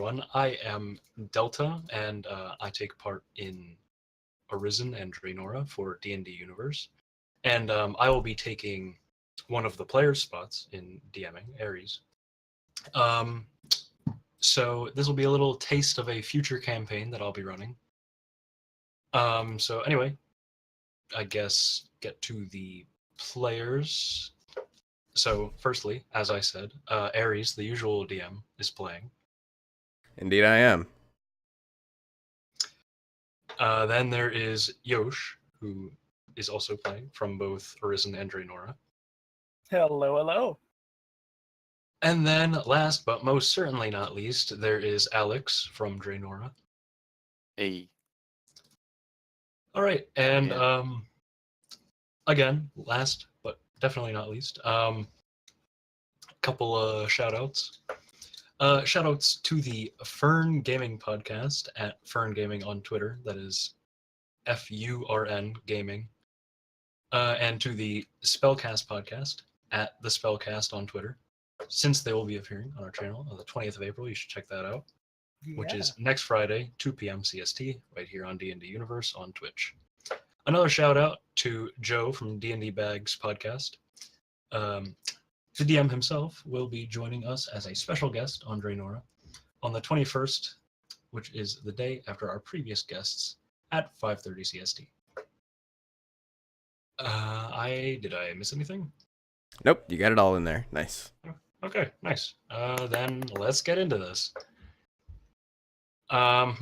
everyone. I am Delta, and I take part in Arisen and Draenora for D&D Universe. And I will be taking one of the players' spots in DMing, Ares. Um, so this will be a little taste of a future campaign that I'll be running. So anyway, I guess get to the players. So firstly, as I said, Ares, the usual DM, is playing. Indeed, I am. Then there is Yosh, who is also playing from both Arisen and Draenora. Hello, hello. And then last but most certainly not least, there is Alex from Draenora. Hey. All right, and Yeah. again, last but definitely not least, couple of shout outs. Shout outs to the Fern Gaming podcast at Fern Gaming on Twitter. That is FURN Gaming. And to the Spellcast podcast at the Spellcast on Twitter. Since they will be appearing on our channel on the 20th of April, you should check that out. Which is next Friday, 2 p.m. CST, right here on D&D Universe on Twitch. Another shout out to Joe from D&D Bags podcast. The DM himself will be joining us as a special guest on Draenora on the 21st, which is the day after our previous guests at 5:30 CST. Did I miss anything? Nope, you got it all in there. Nice. Okay, nice. Then let's get into this. There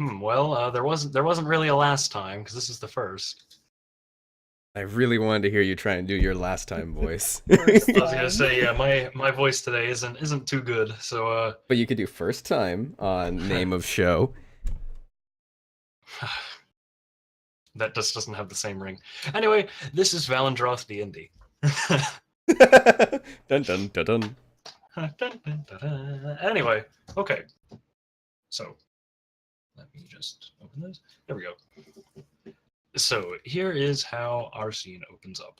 wasn't really a last time because this is the first. I really wanted to hear you try and do your last time voice. I was gonna say, yeah, my voice today isn't too good, so But you could do first time on name of show. that just doesn't have the same ring. Anyway, this is Valendroth D&D. Dun dun dun dun. Dun, dun, dun, dun. Anyway, okay. So, let me just open this. There we go. So, here is how our scene opens up.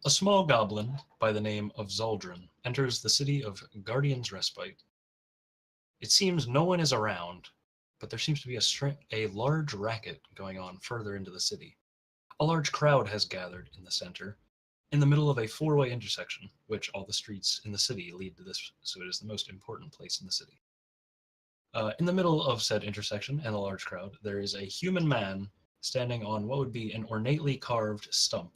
A small goblin by the name of Zaldrin enters the city of Guardian's Respite. It seems no one is around, but there seems to be a large racket going on further into the city. A large crowd has gathered in the center, in the middle of a four-way intersection, which all the streets in the city lead to this, so it is the most important place in the city. In the middle of said intersection and a large crowd, there is a human man standing on what would be an ornately carved stump,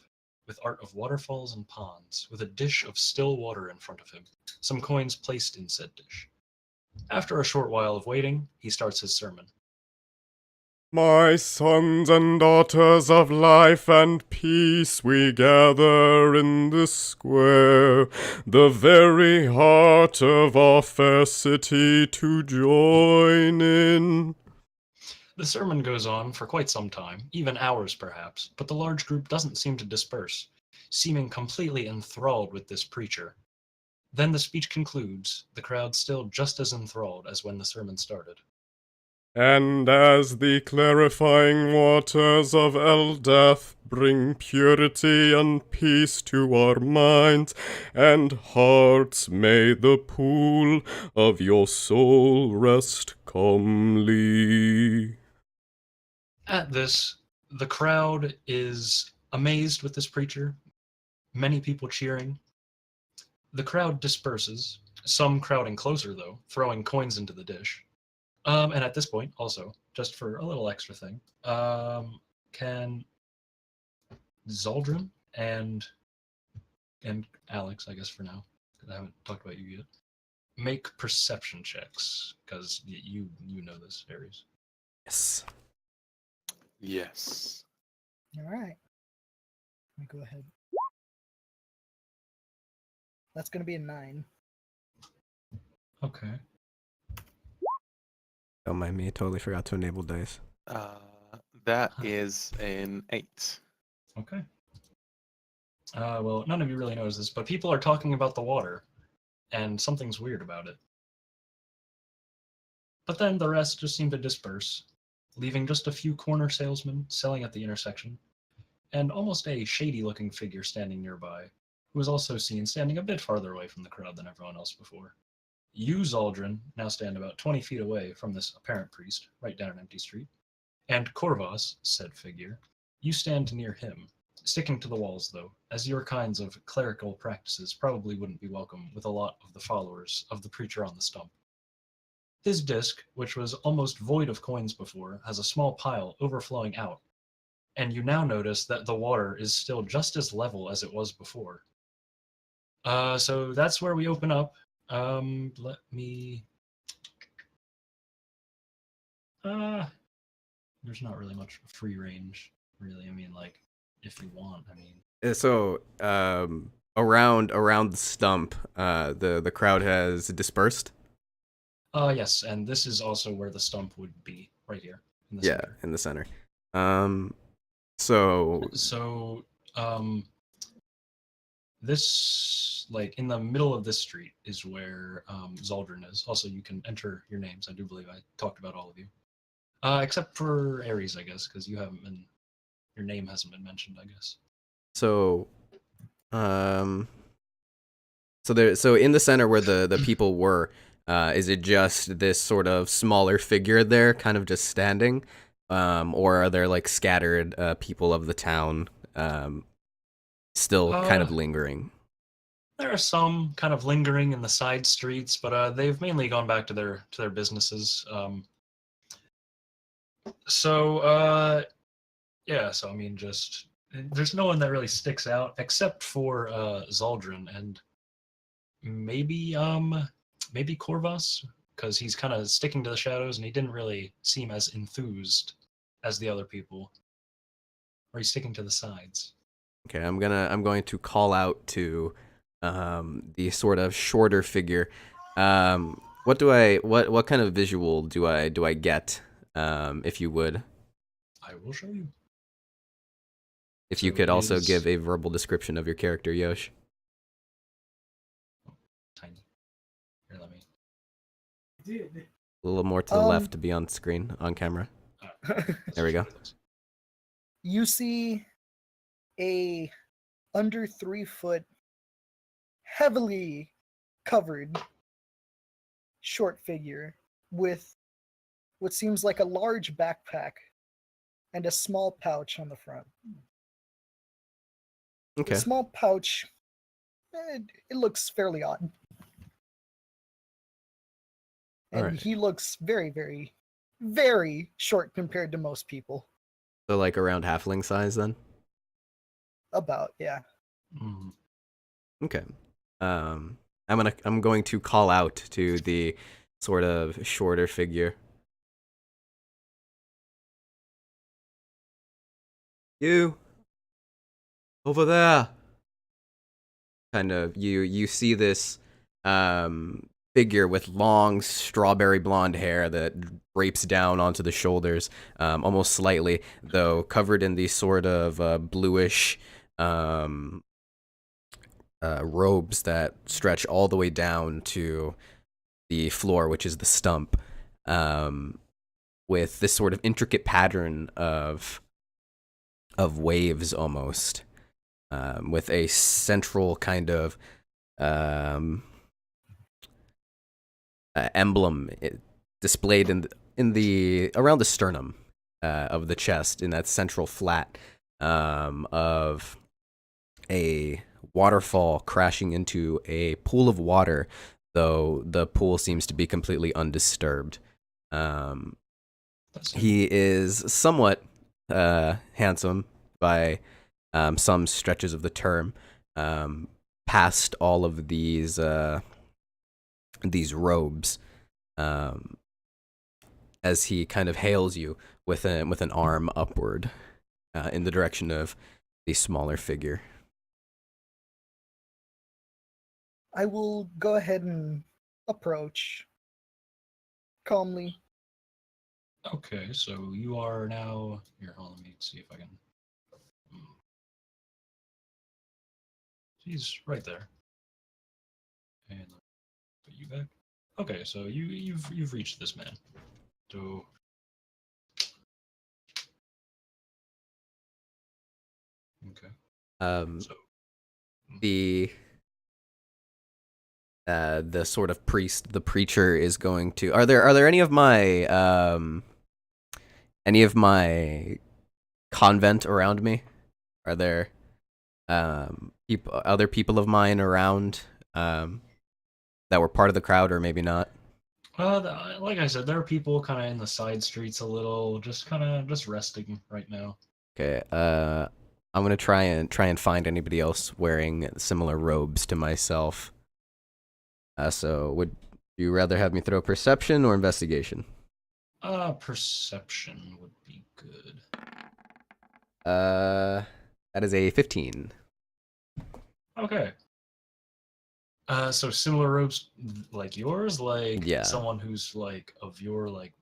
with art of waterfalls and ponds, with a dish of still water in front of him, some coins placed in said dish. After a short while of waiting, he starts his sermon. My sons and daughters of life and peace, we gather in this square, the very heart of our fair city to join in. The sermon goes on for quite some time, even hours perhaps, but the large group doesn't seem to disperse, seeming completely enthralled with this preacher. Then the speech concludes, the crowd still just as enthralled as when the sermon started. And as the clarifying waters of Eldath bring purity and peace to our minds and hearts, may the pool of your soul rest calmly. At this, the crowd is amazed with this preacher, many people cheering. The crowd disperses, some crowding closer though, throwing coins into the dish. And at this point, also, just for a little extra thing, can Zaldrin and Alex, I guess for now, because I haven't talked about you yet, make perception checks, because you know this, Ares. Yes. Yes. All right. Let me go ahead. That's going to be a 9. Okay. Don't mind me, I totally forgot to enable dice. That is an 8. Okay. Well, none of you really knows this, but people are talking about the water, and something's weird about it. But then the rest just seem to disperse, leaving just a few corner salesmen selling at the intersection, and almost a shady-looking figure standing nearby, who was also seen standing a bit farther away from the crowd than everyone else before. You, Zaldrin, now stand about 20 feet away from this apparent priest, right down an empty street. And Corvus, said figure, you stand near him, sticking to the walls, though, as your kinds of clerical practices probably wouldn't be welcome with a lot of the followers of the preacher on the stump. His disc, which was almost void of coins before, has a small pile overflowing out, and you now notice that the water is still just as level as it was before. So that's where we open up. Let me. There's not really much free range, really. I mean, like, if you want, I mean. So, around the stump, the crowd has dispersed. Yes, and this is also where the stump would be, right here in the Yeah, center. in the center. So So, this, like, in the middle of this street is where Zaldrin is. Also, you can enter your names. I do believe I talked about all of you. Except for Ares, I guess, because you haven't been, your name hasn't been mentioned, I guess. so um so in the center where the people were, is it just this sort of smaller figure there, kind of just standing, or are there like scattered people of the town still kind of Uh, lingering? there are some kind of lingering in the side streets, but they've mainly gone back to their businesses. Yeah, so I mean, just there's no one that really sticks out except for Zaldrin and maybe Corvus, because he's kind of sticking to the shadows and he didn't really seem as enthused as the other people, or he's sticking to the sides. Okay, I'm going to call out to the sort of shorter figure. What kind of visual do I get, if you would? I will show you. If So you could it also is give a verbal description of your character, Yosh. tiny. Here, let me. A little more to the left to be on screen, on camera. There we go. You see a under 3 foot, heavily covered short figure with what seems like a large backpack and a small pouch on the front. Okay. The small pouch, it looks fairly odd. All And right. he looks very, very, very short compared to most people. So like around halfling size then? About, yeah. Mhm. Okay. I'm going to call out to the sort of shorter figure. You over there. Kind of you see this figure with long strawberry blonde hair that drapes down onto the shoulders, almost slightly, though covered in these sort of bluish robes that stretch all the way down to the floor, which is the stump, with this sort of intricate pattern of waves almost, with a central kind of emblem displayed in the around the sternum of the chest, in that central flat, of a waterfall crashing into a pool of water, though the pool seems to be completely undisturbed. He is somewhat handsome by some stretches of the term, past all of these robes, as he kind of hails you with an arm upward in the direction of the smaller figure. I will go ahead and approach calmly. Okay, so you are now here. Hold on, let me see if I can. He's right there. And put you back. Okay, so you've reached this man. So okay. Um, So the the sort of priest, the preacher, is going to. Are there any of my convent around me? Are there other people of mine around that were part of the crowd, or maybe not? Like I said, there are people kind of in the side streets a little, just resting right now. Okay. I'm gonna try and find anybody else wearing similar robes to myself. So would you rather have me throw perception or investigation? Perception would be good. That is a 15. Okay. So similar robes like yours, like Yeah. someone who's like of your like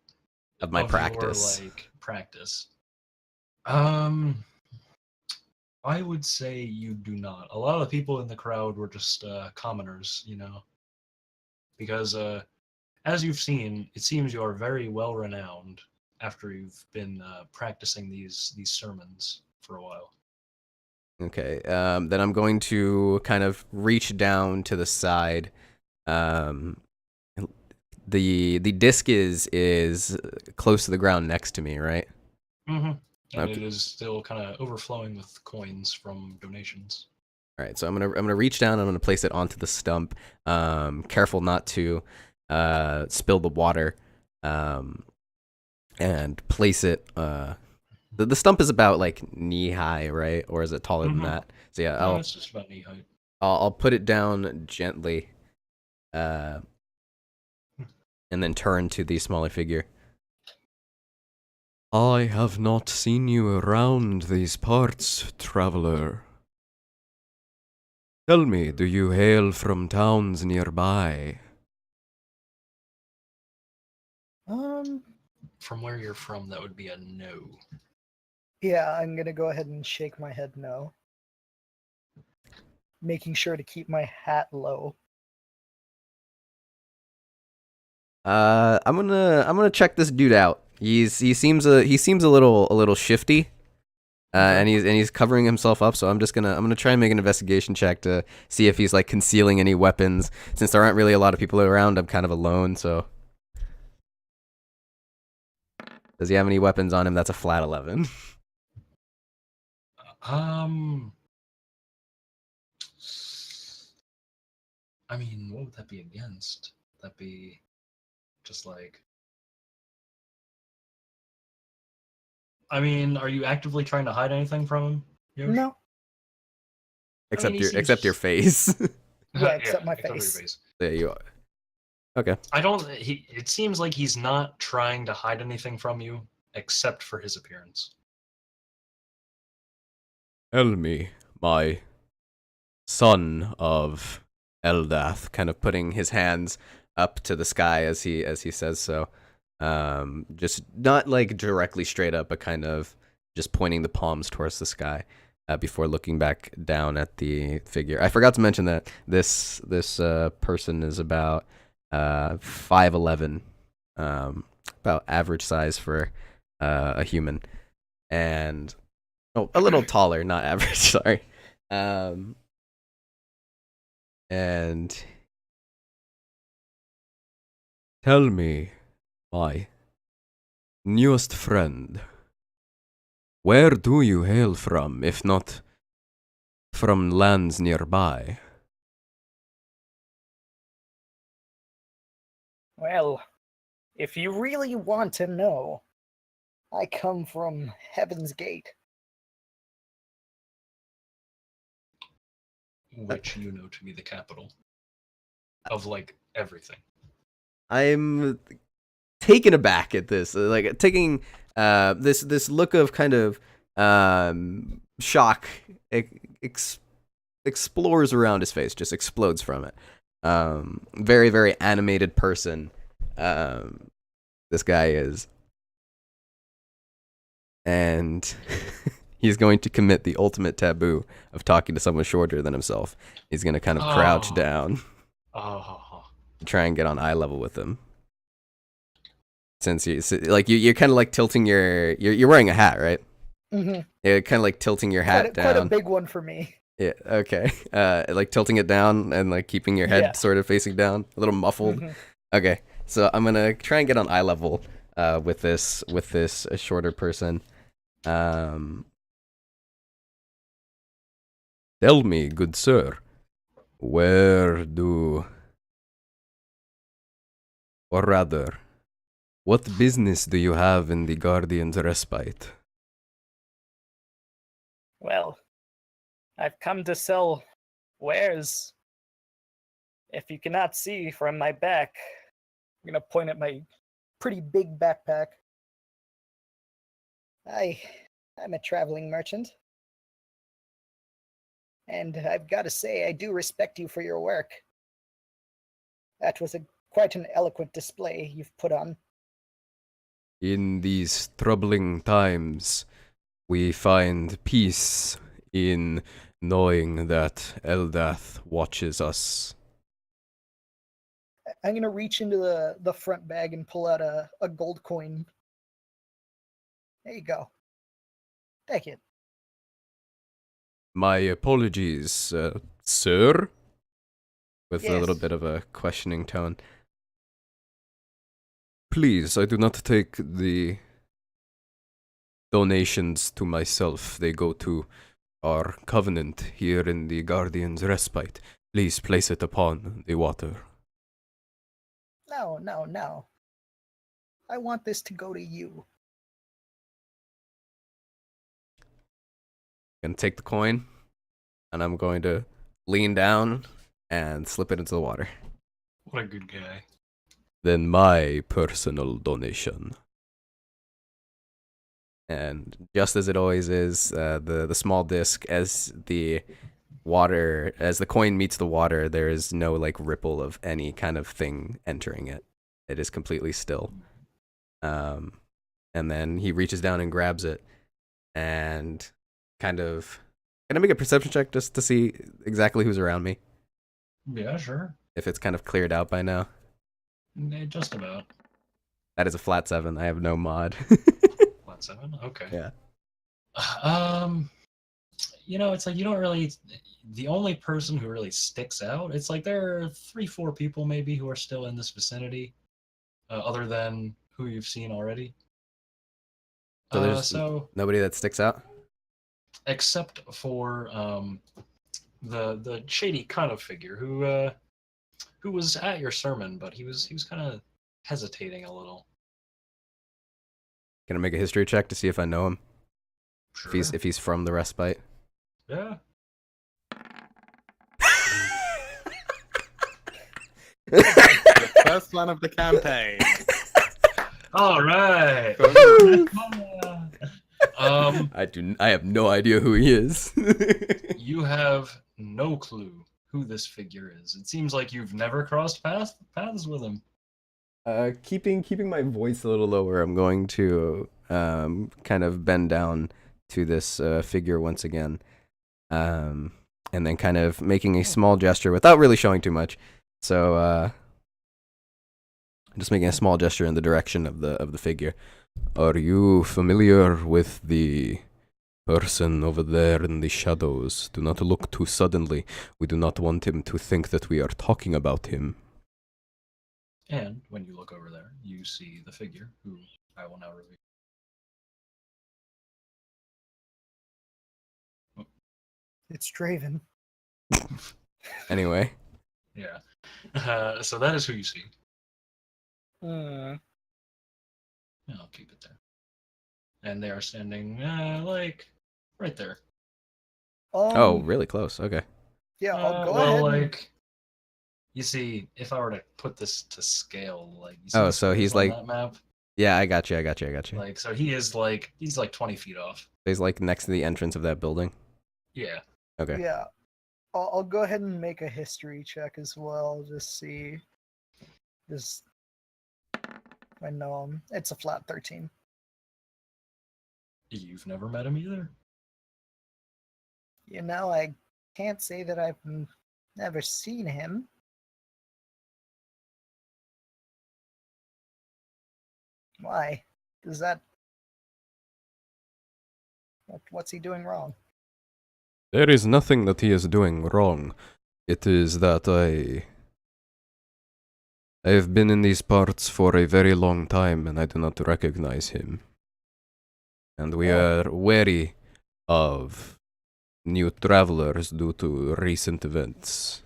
Of my your, practice. like practice. I would say you do not. A lot of the people in the crowd were just commoners, because as you've seen, it seems you are very well renowned after you've been practicing these sermons for a while. Okay. Then I'm going to kind of reach down to the side. The disc is close to the ground next to me, right? Mm-hmm. And Okay. it is still kind of overflowing with coins from donations. All right, so I'm gonna reach down. I'm gonna place it onto the stump. Careful not to spill the water. And place it. The stump is about like knee high, right? Or is it taller than that? So yeah, No, it's just about knee height. I'll put it down gently, and then turn to the smaller figure. I have not seen you around these parts, traveler. Tell me, do you hail from towns nearby? From where you're from, that would be a no. Yeah, I'm gonna go ahead and shake my head no. Making sure to keep my hat low. I'm gonna check this dude out. He seems a little shifty, and he's covering himself up. So I'm gonna try and make an investigation check to see if he's like concealing any weapons. Since there aren't really a lot of people around, I'm kind of alone. So does he have any weapons on him? That's a flat 11. I mean, what would that be against? That'd be just like. I mean, are you actively trying to hide anything from him? Yosh? No. Except he your seems- Yeah, face. except my except for your face. There you are. Okay. It seems like he's not trying to hide anything from you, except for his appearance. Tell me, my son of Eldath, kind of putting his hands up to the sky as he says so. Just not like directly straight up, but kind of just pointing the palms towards the sky before looking back down at the figure. I forgot to mention that this person is about 5'11", about average size for a human, and a little taller, not average. Sorry. And tell me, my newest friend, where do you hail from, if not from lands nearby? Well, if you really want to know, I come from Heaven's Gate. Which you know to be the capital of like everything. I'm taken aback at this, like taking this look of kind of shock explores around his face, just explodes from it. Very, very animated person. This guy is, and he's going to commit the ultimate taboo of talking to someone shorter than himself. He's going to kind of crouch down, try and get on eye level with him. Since you're kind of like tilting you're wearing a hat, right? Mm-hmm. You're kind of like tilting your hat down. Quite a big one for me. Yeah, okay. Like tilting it down and like keeping your head Yeah. sort of facing down, a little muffled. Mhm. Okay, so I'm gonna try and get on eye level with this shorter person. Um, Tell me, good sir, where do, or rather, what business do you have in the Guardian's Respite? Well, I've come to sell wares. If you cannot see from my back, I'm gonna point at my pretty big backpack. I'm a traveling merchant. And I've got to say, I do respect you for your work. That was quite an eloquent display you've put on. In these troubling times, we find peace in knowing that Eldath watches us. I'm gonna reach into the front bag and pull out a gold coin. There you go. Take it. My apologies, sir? With a little Yes. bit of a questioning tone. Please, I do not take the donations to myself. They go to our covenant here in the Guardian's Respite. Please place it upon the water. No, no, no. I want this to go to you. I'm gonna take the coin, and I'm going to lean down and slip it into the water. What a good guy. Then my personal donation. And just as it always is, the small disc, as the coin meets the water, there is no like ripple of any kind of thing entering it. It is completely still. And then he reaches down and grabs it, and kind of, can I make a perception check just to see exactly who's around me? Yeah, sure. If it's kind of cleared out by now. Just about. That is a flat 7. I have no mod. Flat 7? Okay. Yeah. It's like you don't really. The only person who really sticks out, it's like there are 3-4 people maybe who are still in this vicinity, other than who you've seen already. So there's So nobody that sticks out? except for the shady kind of figure who was at your sermon, but he was kind of hesitating a little. Can I make a history check to see if I know him? Sure. If he's from the Respite? Yeah. The first one of the campaign. All right. I have no idea who he is. You have no clue who this figure is. It seems like you've never crossed paths with him. Keeping my voice a little lower, I'm going to kind of bend down to this figure once again, and then kind of making a small gesture without really showing too much. So just making a small gesture in the direction of the figure. Are you familiar with the person over there in the shadows? Do not look too suddenly. We do not want him to think that we are talking about him. And when you look over there, you see the figure, who I will now reveal. It's Draven. Anyway, Yeah. So that is who you see. Hmm. Yeah, I'll keep it there. And they are standing, like, right there. oh, really close. Okay. Yeah, I'll go well, ahead. like, you see, if I were to put this to scale, like, you see Oh, the so squares he's on like- that map? Yeah, I got you. Like, so he's like 20 feet off. He's like next to the entrance of that building. Yeah. Okay. Yeah. I'll go ahead and make a history check as well. Just see. Just. I know him. It's a flat 13. You've never met him either? You know, I can't say that I've never seen him. Why? Does that. What's he doing wrong? There is nothing that he is doing wrong. It is that I have been in these parts for a very long time and I do not recognize him. And we are wary of new travelers due to recent events.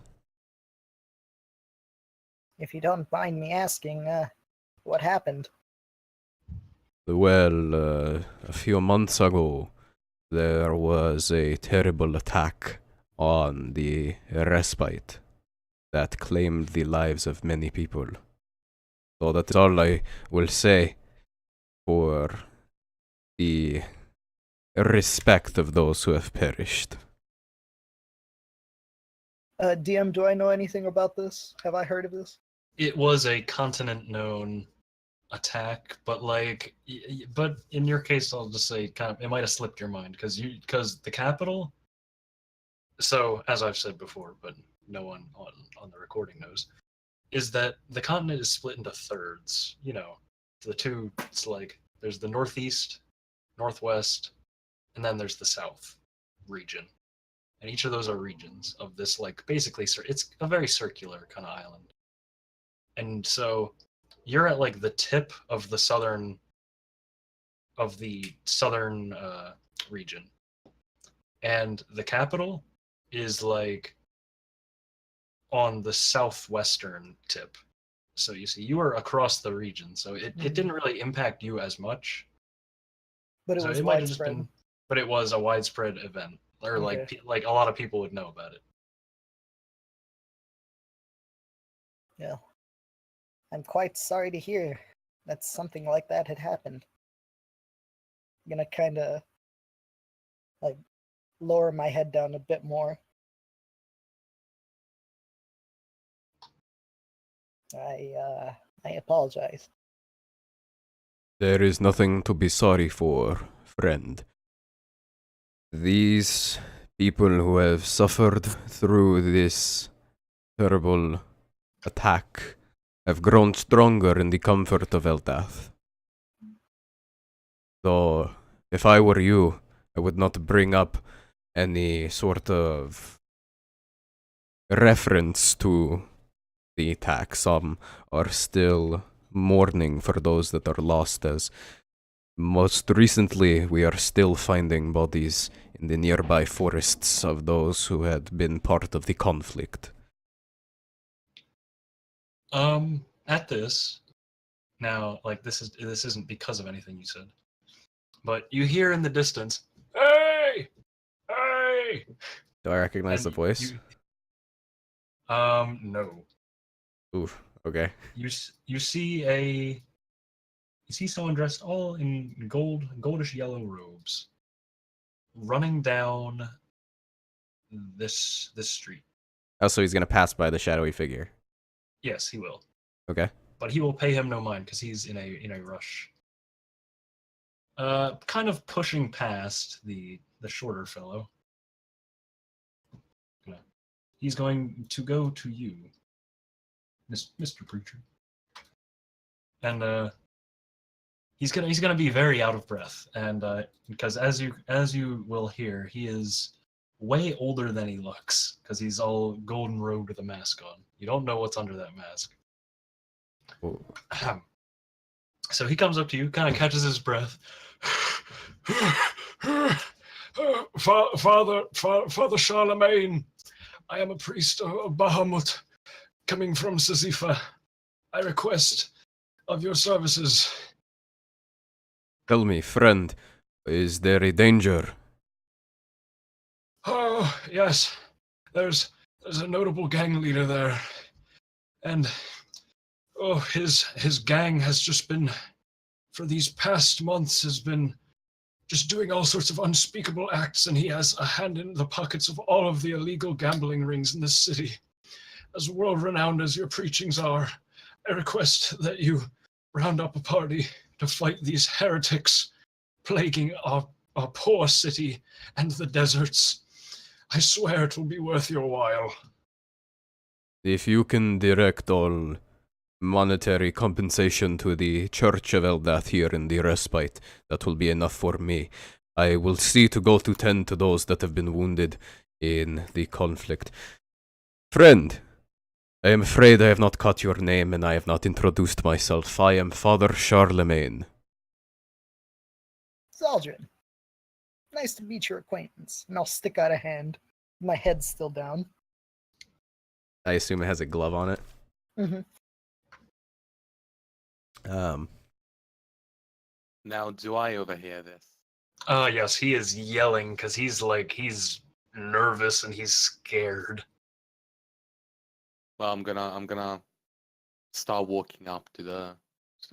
If you don't mind me asking, what happened? Well, a few months ago, there was a terrible attack on the respite that claimed the lives of many people. So that is all I will say for the respect of those who have perished. DM, do I know anything about this? Have I heard of this? It was a continent-known attack, but but in your case, I'll just say kind of it might have slipped your mind because the capital. So as I've said before, but no one on the recording knows, is that the continent is split into thirds. You know, the two. It's like there's the northeast, northwest, and then there's the south region, and each of those are regions of this like basically it's a very circular kind of island. And so you're at like the tip of the southern region, and the capital is like on the southwestern tip. So you see, you are across the region, so it didn't really impact you as much. But it So was it might have just widespread. been, but it was a widespread event, or Okay. like a lot of people would know about it. Yeah. I'm quite sorry to hear that something like that had happened. I'm gonna kind of like lower my head down a bit more. I apologize. There is nothing to be sorry for, friend. These people who have suffered through this terrible attack have grown stronger in the comfort of Eldath. Though, if I were you, I would not bring up any sort of reference to the attack. Some are still mourning for those that are lost, as most recently we are still finding bodies in the nearby forests of those who had been part of the conflict. At this, now, like this isn't because of anything you said, but you hear in the distance, "Hey, hey!" Do I recognize the And voice? No. Oof, okay. You see someone dressed all in goldish yellow robes, running down this street. Oh, so he's gonna pass by the shadowy figure. Yes, he will, Okay. but he will pay him no mind because he's in a rush. Kind of pushing past the shorter fellow. He's going to go to you, Mr. Preacher, and he's gonna be very out of breath, and because as you will hear, he is way older than he looks because he's all golden robed with a mask on. You don't know what's under that mask. Oh. So he comes up to you, kind of catches his breath. Father Charlemagne, I am a priest of Bahamut, coming from Sisypha. I request of your services. Tell me, friend, is there a danger? Oh, yes. There's a notable gang leader there. And his gang has just been, for these past months, has been just doing all sorts of unspeakable acts, and he has a hand in the pockets of all of the illegal gambling rings in this city. As world-renowned as your preachings are, I request that you round up a party to fight these heretics plaguing our poor city and the deserts. I swear it will be worth your while. If you can direct all monetary compensation to the Church of Eldath here in the respite, that will be enough for me. I will see to go to tend to those that have been wounded in the conflict. Friend, I am afraid I have not caught your name and I have not introduced myself. I am Father Charlemagne. Zaldrin, nice to meet your acquaintance. And I'll stick out a hand. My head's still down. I assume it has a glove on it. Mm-hmm. Now, do I overhear this? Yes, he is yelling because he's nervous and he's scared. Well, I'm gonna start walking up to the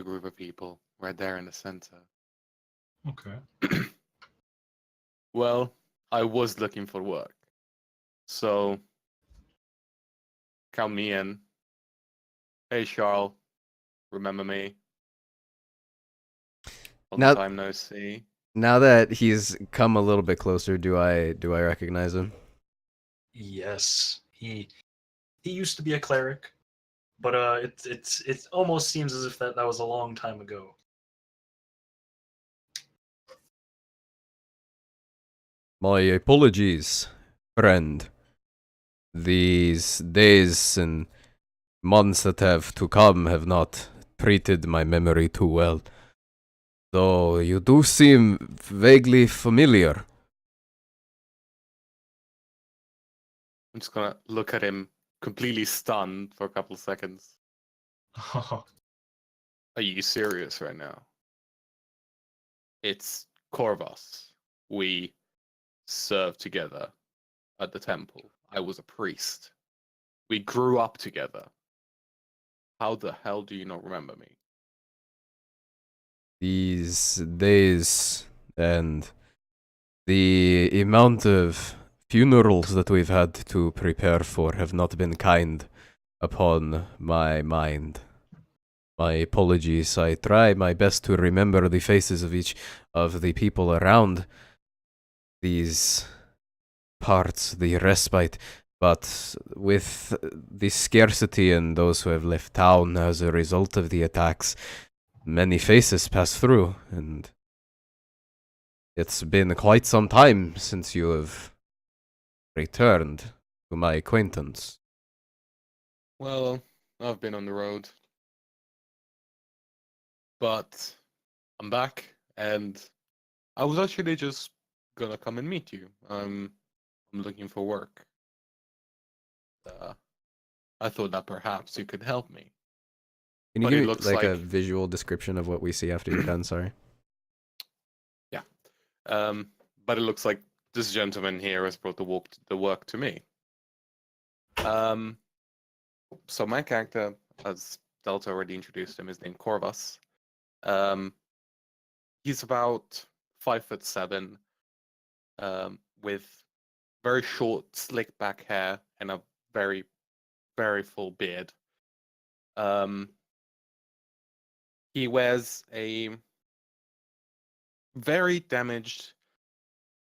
group of people right there in the center. Okay. Well, I was looking for work, so count me in. Hey, Charles, remember me? Long Now- time no see. Now that he's come a little bit closer, do I recognize him? Yes, he used to be a cleric, but it almost seems as if that was a long time ago. My apologies, friend. These days and months that have to come have not treated my memory too well. Though you do seem vaguely familiar. I'm just gonna look at him completely stunned for a couple of seconds. Are you serious right now? It's Corvus. We served together at the temple. I was a priest. We grew up together. How the hell do you not remember me? These days and the amount of funerals that we've had to prepare for have not been kind upon my mind. My apologies. I try my best to remember the faces of each of the people around these parts, the respite, but with the scarcity and those who have left town as a result of the attacks, many faces pass through, and it's been quite some time since you have returned to my acquaintance. Well, I've been on the road. But I'm back, and I was actually just gonna come and meet you. I'm looking for work. I thought that perhaps you could help me. Can you But give it me looks like a like- visual description of what we see after you're done? Sorry. Yeah. But it looks like this gentleman here has brought the work to me. So my character, as Delta already introduced him, is named Corvus. He's about 5'7", with very short, slick back hair and a very, very full beard. He wears a very damaged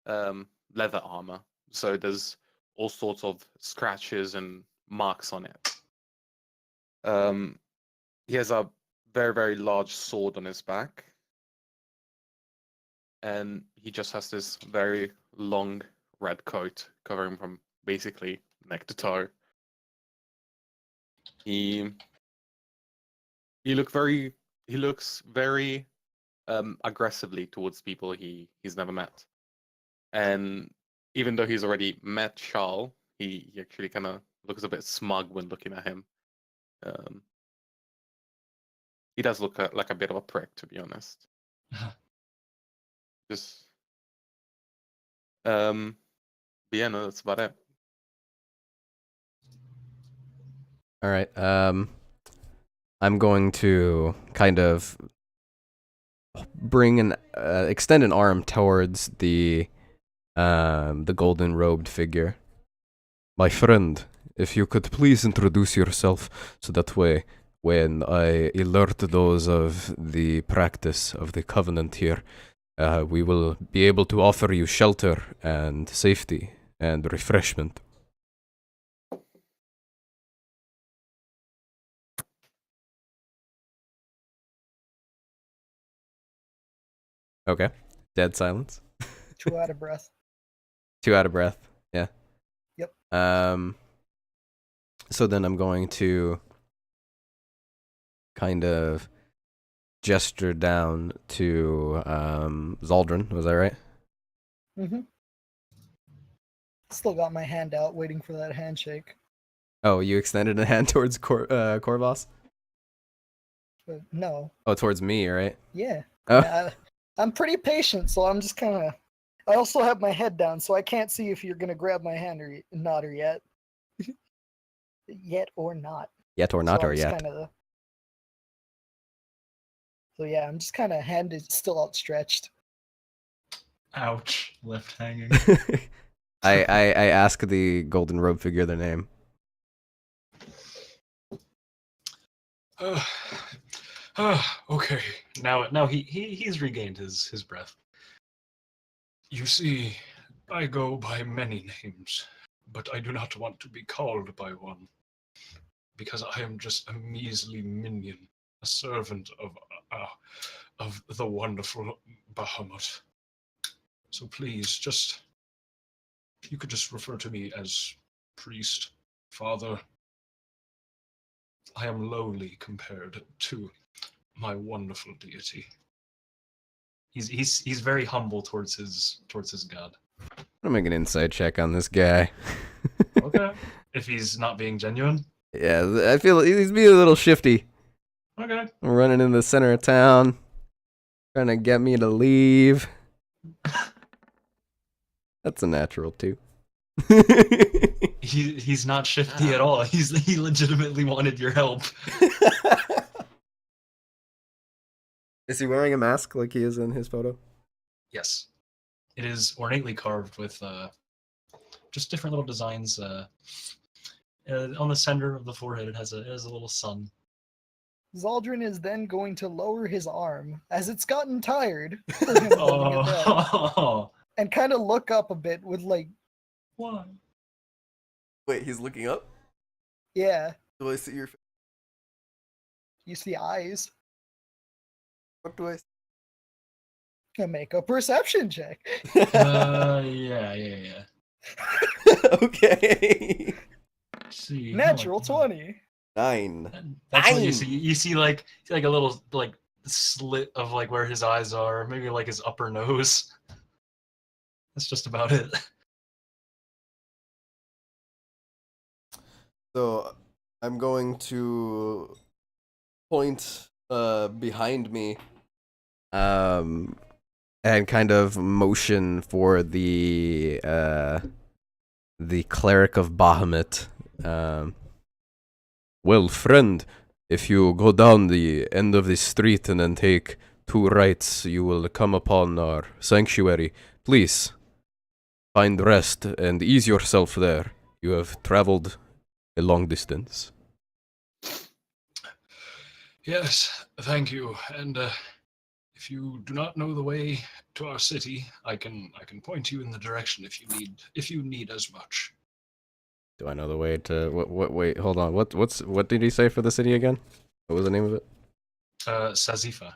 leather armor, so there's all sorts of scratches and marks on it. He has a very, very large sword on his back, and he just has this very long red coat covering from basically neck to toe. He looks very aggressively towards people he's never met, and even though he's already met Charles, he actually kind of looks a bit smug when looking at him. He does look like a bit of a prick, to be honest. Just but yeah, no, that's about it. All right. I'm going to kind of extend an arm towards the golden robed figure. My friend, if you could please introduce yourself, so that way, when I alert those of the practice of the covenant here, we will be able to offer you shelter and safety and refreshment. Okay. Dead silence. Too out of breath. Too out of breath. Yeah. Yep. So then I'm going to kind of gesture down to Zaldrin. Was that right? Mm-hmm. Still got my hand out, waiting for that handshake. Oh, you extended a hand towards Corvos? But no. Oh, towards me, right? Yeah. Oh. I'm pretty patient, so I'm just kind of. I also have my head down, so I can't see if you're gonna grab my hand or not or yet. Yet or not. Yet or not so or yet. So yeah, I'm just kind of hand is still outstretched. Ouch. Left hanging. I ask the golden robe figure their name. Okay. Now he's regained his breath. You see, I go by many names, but I do not want to be called by one, because I am just a measly minion, a servant of the wonderful Bahamut. So please, you could just refer to me as priest, father. I am lowly compared to my wonderful deity. He's very humble towards his god. I'm gonna make an insight check on this guy. Okay. If he's not being genuine. Yeah, I feel he's being a little shifty. Okay. Running in the center of town, trying to get me to leave. That's a natural too. He's not shifty at all. He legitimately wanted your help. Is he wearing a mask like he is in his photo? Yes. It is ornately carved with just different little designs. On the center of the forehead, it has a little sun. Zaldrin is then going to lower his arm as it's gotten tired for him holding it down, and kind of look up a bit with like. Why? Wait, he's looking up? Yeah. Do I see your face? You see eyes. What do I see? Make a perception check. Yeah. Okay. See, Natural 20. 9. That's what you see. You see like a little like slit of like where his eyes are, maybe like his upper nose. That's just about it. So I'm going to point behind me and kind of motion for the cleric of Bahamut. Well, friend, if you go down the end of the street and then take 2 rights, you will come upon our sanctuary. Please find rest and ease yourself there. You have traveled a long distance. Yes, thank you. And if you do not know the way to our city, I can point you in the direction if you need as much. Do I know the way to what wait, hold on. What did he say for the city again? What was the name of it? Sazifa.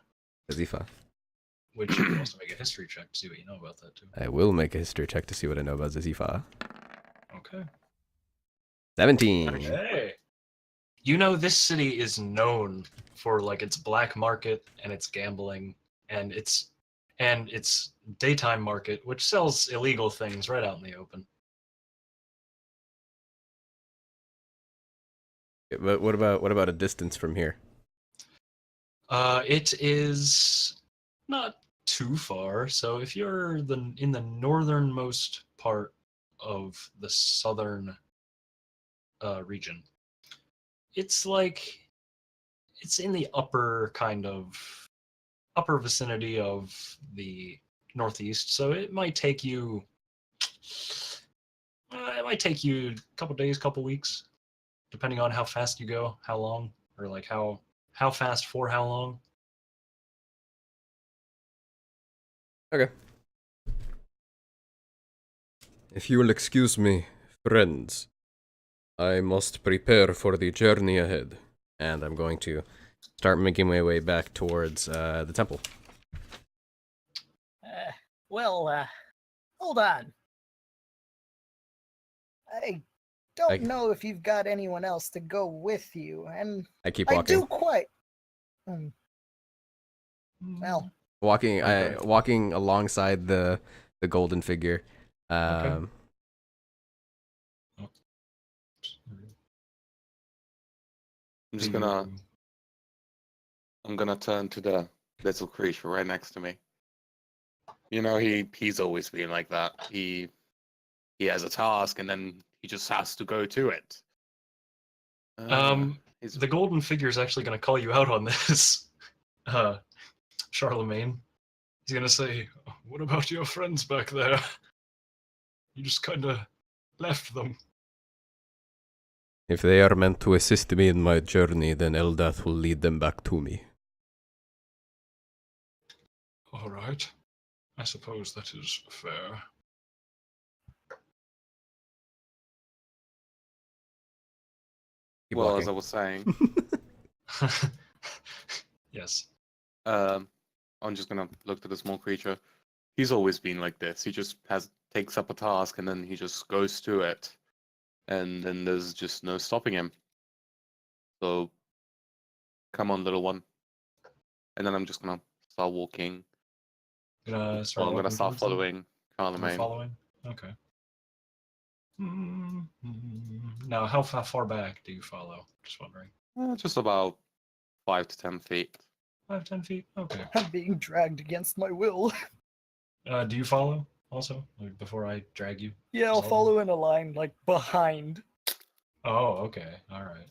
Sazifa. Which you can also make a history check to see what you know about that too. I will make a history check to see what I know about Sazifa. Okay. 17. Okay. You know, this city is known for like its black market and its gambling and its daytime market, which sells illegal things right out in the open. But what about a distance from here? It is not too far. So if you're in the northernmost part of the southern region, it's in the upper vicinity of the northeast. So it might take you a couple days, couple weeks, depending on how fast you go, how long, or like how fast for how long. Okay. If you will excuse me, friends, I must prepare for the journey ahead. And I'm going to start making my way back towards the temple. Hold on. I don't I- know if you've got anyone else to go with you, and I keep I walking. do quite. Well, Walking, Okay. walking alongside the golden figure. Okay. I'm just gonna turn to the little creature right next to me. You know, he's always been like that. He has a task and then he just has to go to it. He's The golden figure is actually going to call you out on this, Charlemagne. He's going to say, "What about your friends back there? You just kind of left them." If they are meant to assist me in my journey, then Eldath will lead them back to me. All right. I suppose that is fair. Keep well, walking. as I was saying, Yes. I'm just gonna look to the small creature. He's always been like this. He just takes up a task and then he just goes to it, and then there's just no stopping him. So, come on, little one. And then I'm just gonna start walking. Gonna start I'm gonna walking start towards them? following Or Charlemagne. following? Okay. Now, how far back do you follow? Just wondering. Just about 5 to 10 feet. 5, 10 feet? Okay. I'm being dragged against my will. Do you follow also? Like, before I drag you? Yeah, I'll Zelda? follow in a line, like behind. Oh, okay. All right.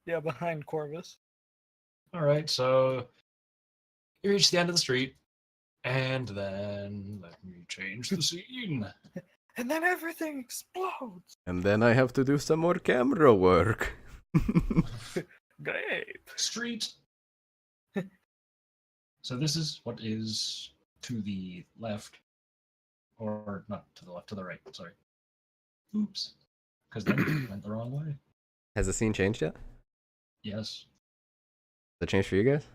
Yeah, behind Corvus. All right. So you reach the end of the street, and then let me change the scene. And then everything explodes. And then I have to do some more camera work. Great. Street. So this is what is to the left, or not to the left, to the right. Sorry. Oops. Because then we went the wrong way. Has the scene changed yet? Yes. Has it changed for you guys?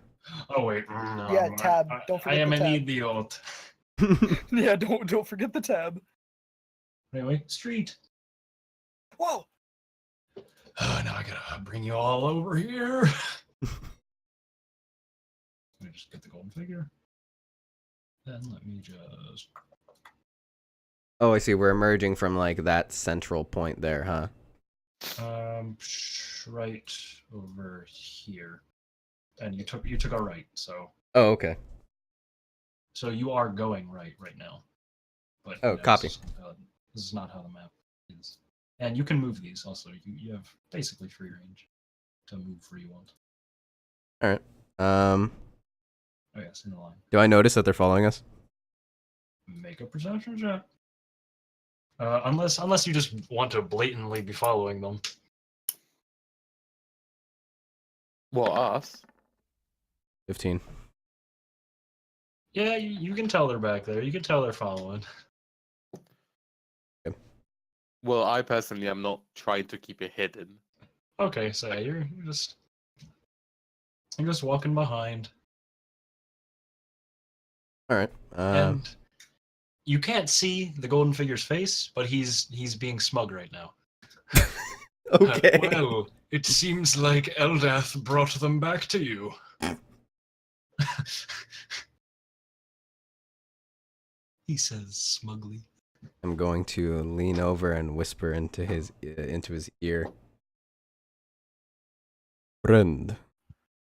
Oh wait. Yeah, tab. Don't I forget am the an tab. idiot. Yeah, don't forget the tab. Anyway, street. Whoa! Now I gotta bring you all over here. Let me just get the golden figure. Then let me just. Oh, I see. We're emerging from like that central point there, huh? Right over here. And you took a right, so Oh, okay. you are going right now. But Oh, copy. This is not how the map is. And you can move these also. You have basically free range to move where you want. All right. Oh yes, in the line. Do I notice that they're following us? Make a perception check. Unless you just want to blatantly be following them. Well, us. 15. Yeah, you can tell they're back there. You can tell they're following. Well, I personally am not trying to keep it hidden. Okay, so yeah, you're just walking behind. All right. And you can't see the golden figure's face, but he's being smug right now. Okay. Well, it seems like Eldath brought them back to you. He says smugly. I'm going to lean over and whisper into his ear. Friend,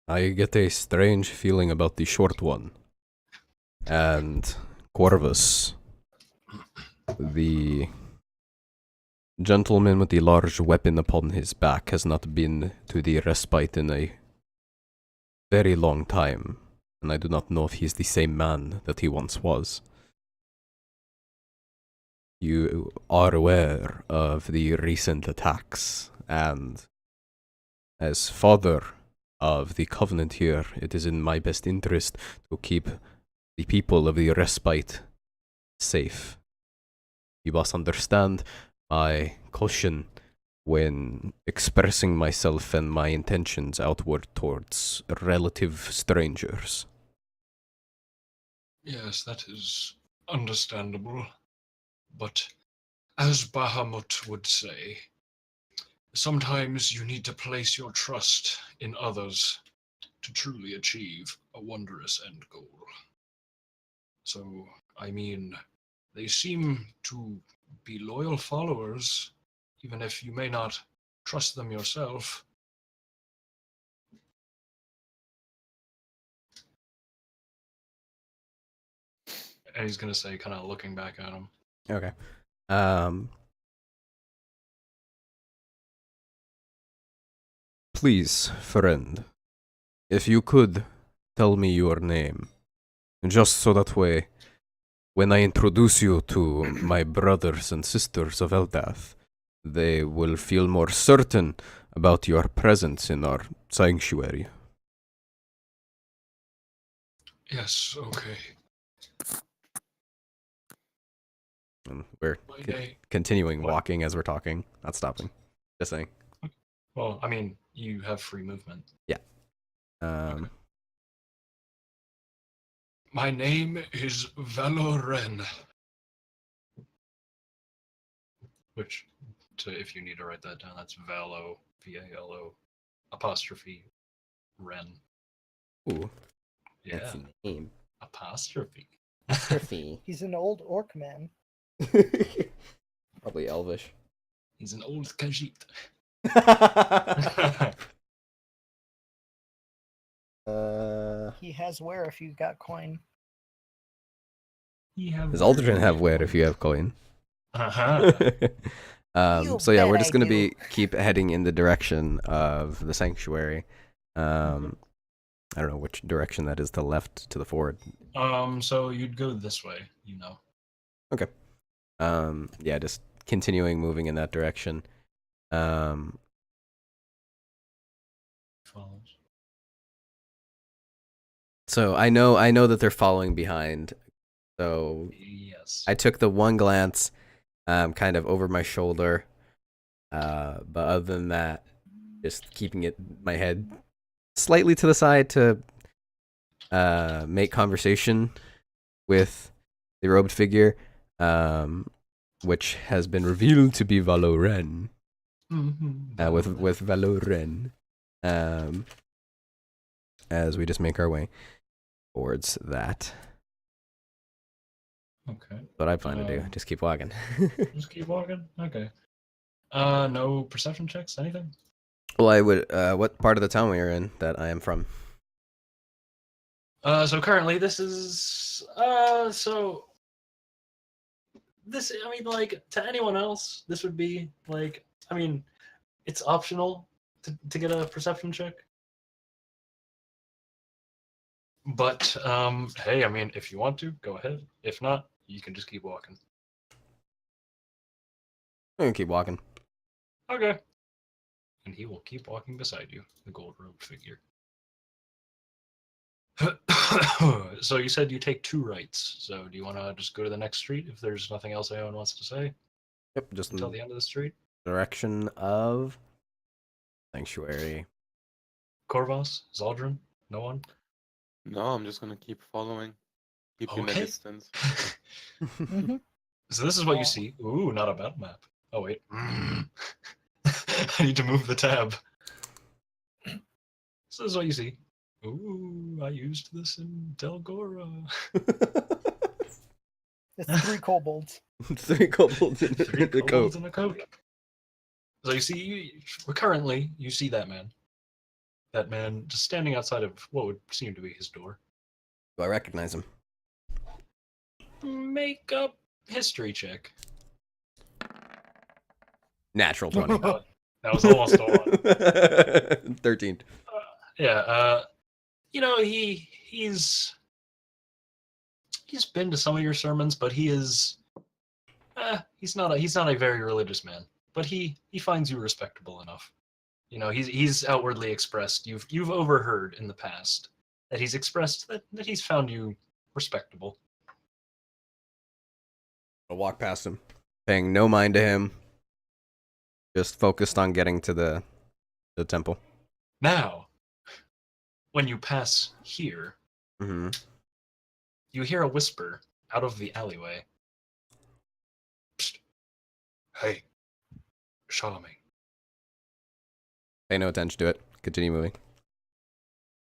I get a strange feeling about the short one. And Corvus, the gentleman with the large weapon upon his back, has not been to the respite in a very long time, and I do not know if he's the same man that he once was. You are aware of the recent attacks, and as father of the Covenant here, it is in my best interest to keep the people of the respite safe. You must understand my caution when expressing myself and my intentions outward towards relative strangers. Yes, that is understandable. but as Bahamut would say, sometimes you need to place your trust in others to truly achieve a wondrous end goal. So, I mean, they seem to be loyal followers, even if you may not trust them yourself. And he's gonna say, kind of looking back at him. Okay. Please, friend, if you could tell me your name, just so that way, when I introduce you to my brothers and sisters of Eldath, they will feel more certain about your presence in our sanctuary. Yes, okay. And we're My name. continuing What? walking as we're talking, not stopping. Just saying. Well, I mean, you have free movement. Um, My name is Valoren. Which, if you need to write that down, that's Valo, V-A-L-O, apostrophe, Ren. Ooh, Yeah, fancy name. apostrophe. Apostrophe. He's an old orc man. Probably Elvish. He's an old Khajiit. He has where if you got coin. Does Aldrin have where if you have coin? Uh-huh. You So yeah, we're bet just I gonna do. be keep heading in the direction of the sanctuary. I don't know which direction that is, to the left, to the forward. So you'd go this way, you know. Yeah, just continuing moving in that direction. Follows. So I know that they're following behind. So Yes. I took the one glance, kind of over my shoulder. But other than that, just keeping my head slightly to the side to make conversation with the robed figure, which has been revealed to be Valoren. With Valoren, as we just make our way towards that. Okay. What I plan to do, just keep walking. Just keep walking? Okay. No perception checks, anything? Well, I would. What part of the town we are in that I am from? So currently this is, so this, I mean, like, to anyone else, this would be, like, I mean, it's optional to get a perception check. But, hey, I mean, if you want to, go ahead. If not, you can just keep walking. I'm gonna keep walking. Okay. And he will keep walking beside you, the gold robed figure. So you said you take 2 rights. So do you want to just go to the next street if there's nothing else anyone wants to say Yep, just until in the end of the street? direction of sanctuary. Corvos? Zaldrin? No one? No, I'm just gonna keep following. Keep in the Okay. distance. Mhm. So this is what you Oh. see. Ooh, not a battle map. Oh wait. I need to move the tab. So this is what you see. Ooh, I used this in Delgora. It's 3 kobolds. 3 kobolds in Three the kobolds coat. in a coat. So you see, currently, you see that man. That man just standing outside of what would seem to be his door. Do I recognize him? Make a history check. Natural 20. That was almost a 1. 13. Yeah, you know, he's been to some of your sermons, but he's not a very religious man. But he finds you respectable enough. You know, he's outwardly expressed. You've overheard in the past that he's expressed that he's found you respectable. I'll walk past him, paying no mind to him, just focused on getting to the temple. Now, when you pass here, Mm-hmm. you hear a whisper out of the alleyway. Hey, Charlemagne. Pay no attention to it. Continue moving.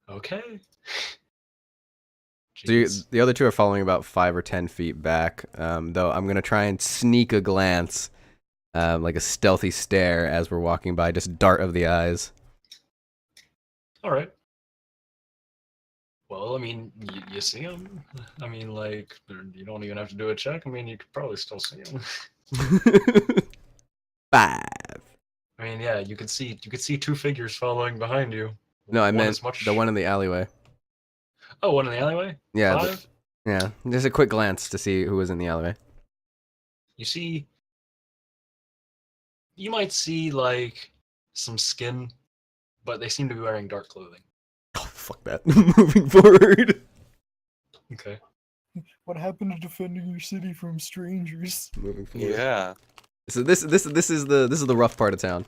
Okay. So Jeez. the other two are following about 5 or 10 feet back. Though I'm gonna try and sneak a glance, like a stealthy stare as we're walking by, just dart of the eyes. All right. Well, I mean, you see him. I mean, like, you don't even have to do a check. I mean, you could probably still see him. 5. I mean, yeah, you could see two figures following behind you. No, I One meant is much... the one in the alleyway. Oh, one in the alleyway. Yeah, 5. yeah. Just a quick glance to see who was in the alleyway. You see, you might see like some skin, but they seem to be wearing dark clothing. Oh, fuck that. Moving forward. Okay. What happened to defending your city from strangers? Moving forward. Yeah. So this is the rough part of town.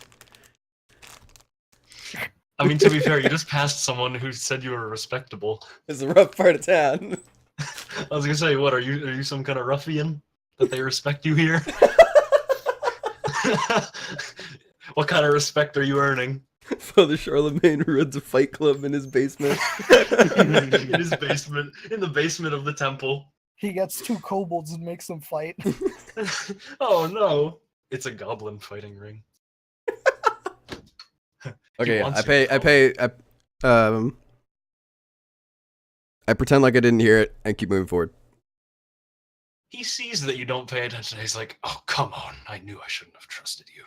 I mean, to be fair, you just passed someone who said you were respectable. This is the rough part of town. I was gonna say, what are you some kind of ruffian that they respect you here? What kind of respect are you earning? Father Charlemagne runs a fight club in his basement. In his basement, in the basement of the temple. He gets 2 kobolds and makes them fight. Oh no, it's a goblin fighting ring. Okay, wants I pretend like I didn't hear it and keep moving forward. He sees that you don't pay attention. He's like, "Oh, come on! I knew I shouldn't have trusted you."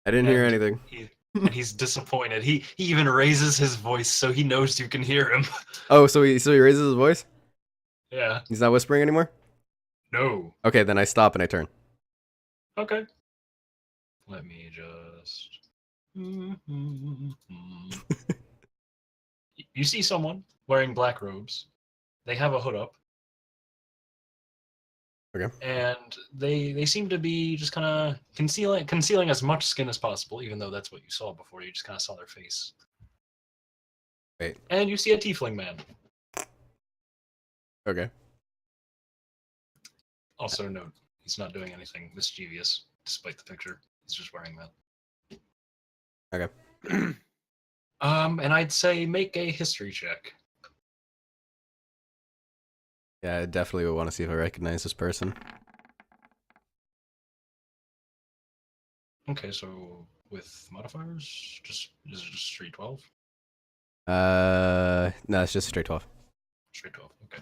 I didn't hear And anything. And he's disappointed. He even raises his voice so he knows you can hear him. Oh, so he raises his voice? Yeah. He's not whispering anymore? No. Okay, then I stop and I turn. Okay. Let me just. You see someone wearing black robes. They have a hood up. Okay. And they seem to be just kind of concealing as much skin as possible, even though that's what you saw before. You just kind of saw their face. Wait. And you see a tiefling man. Okay. Also note, he's not doing anything mischievous, despite the picture. He's just wearing that. Okay. And I'd say make a history check. Yeah, I definitely would want to see if I recognize this person. Okay, so with modifiers, is it just straight 12? No, it's just straight 12. Straight 12, okay.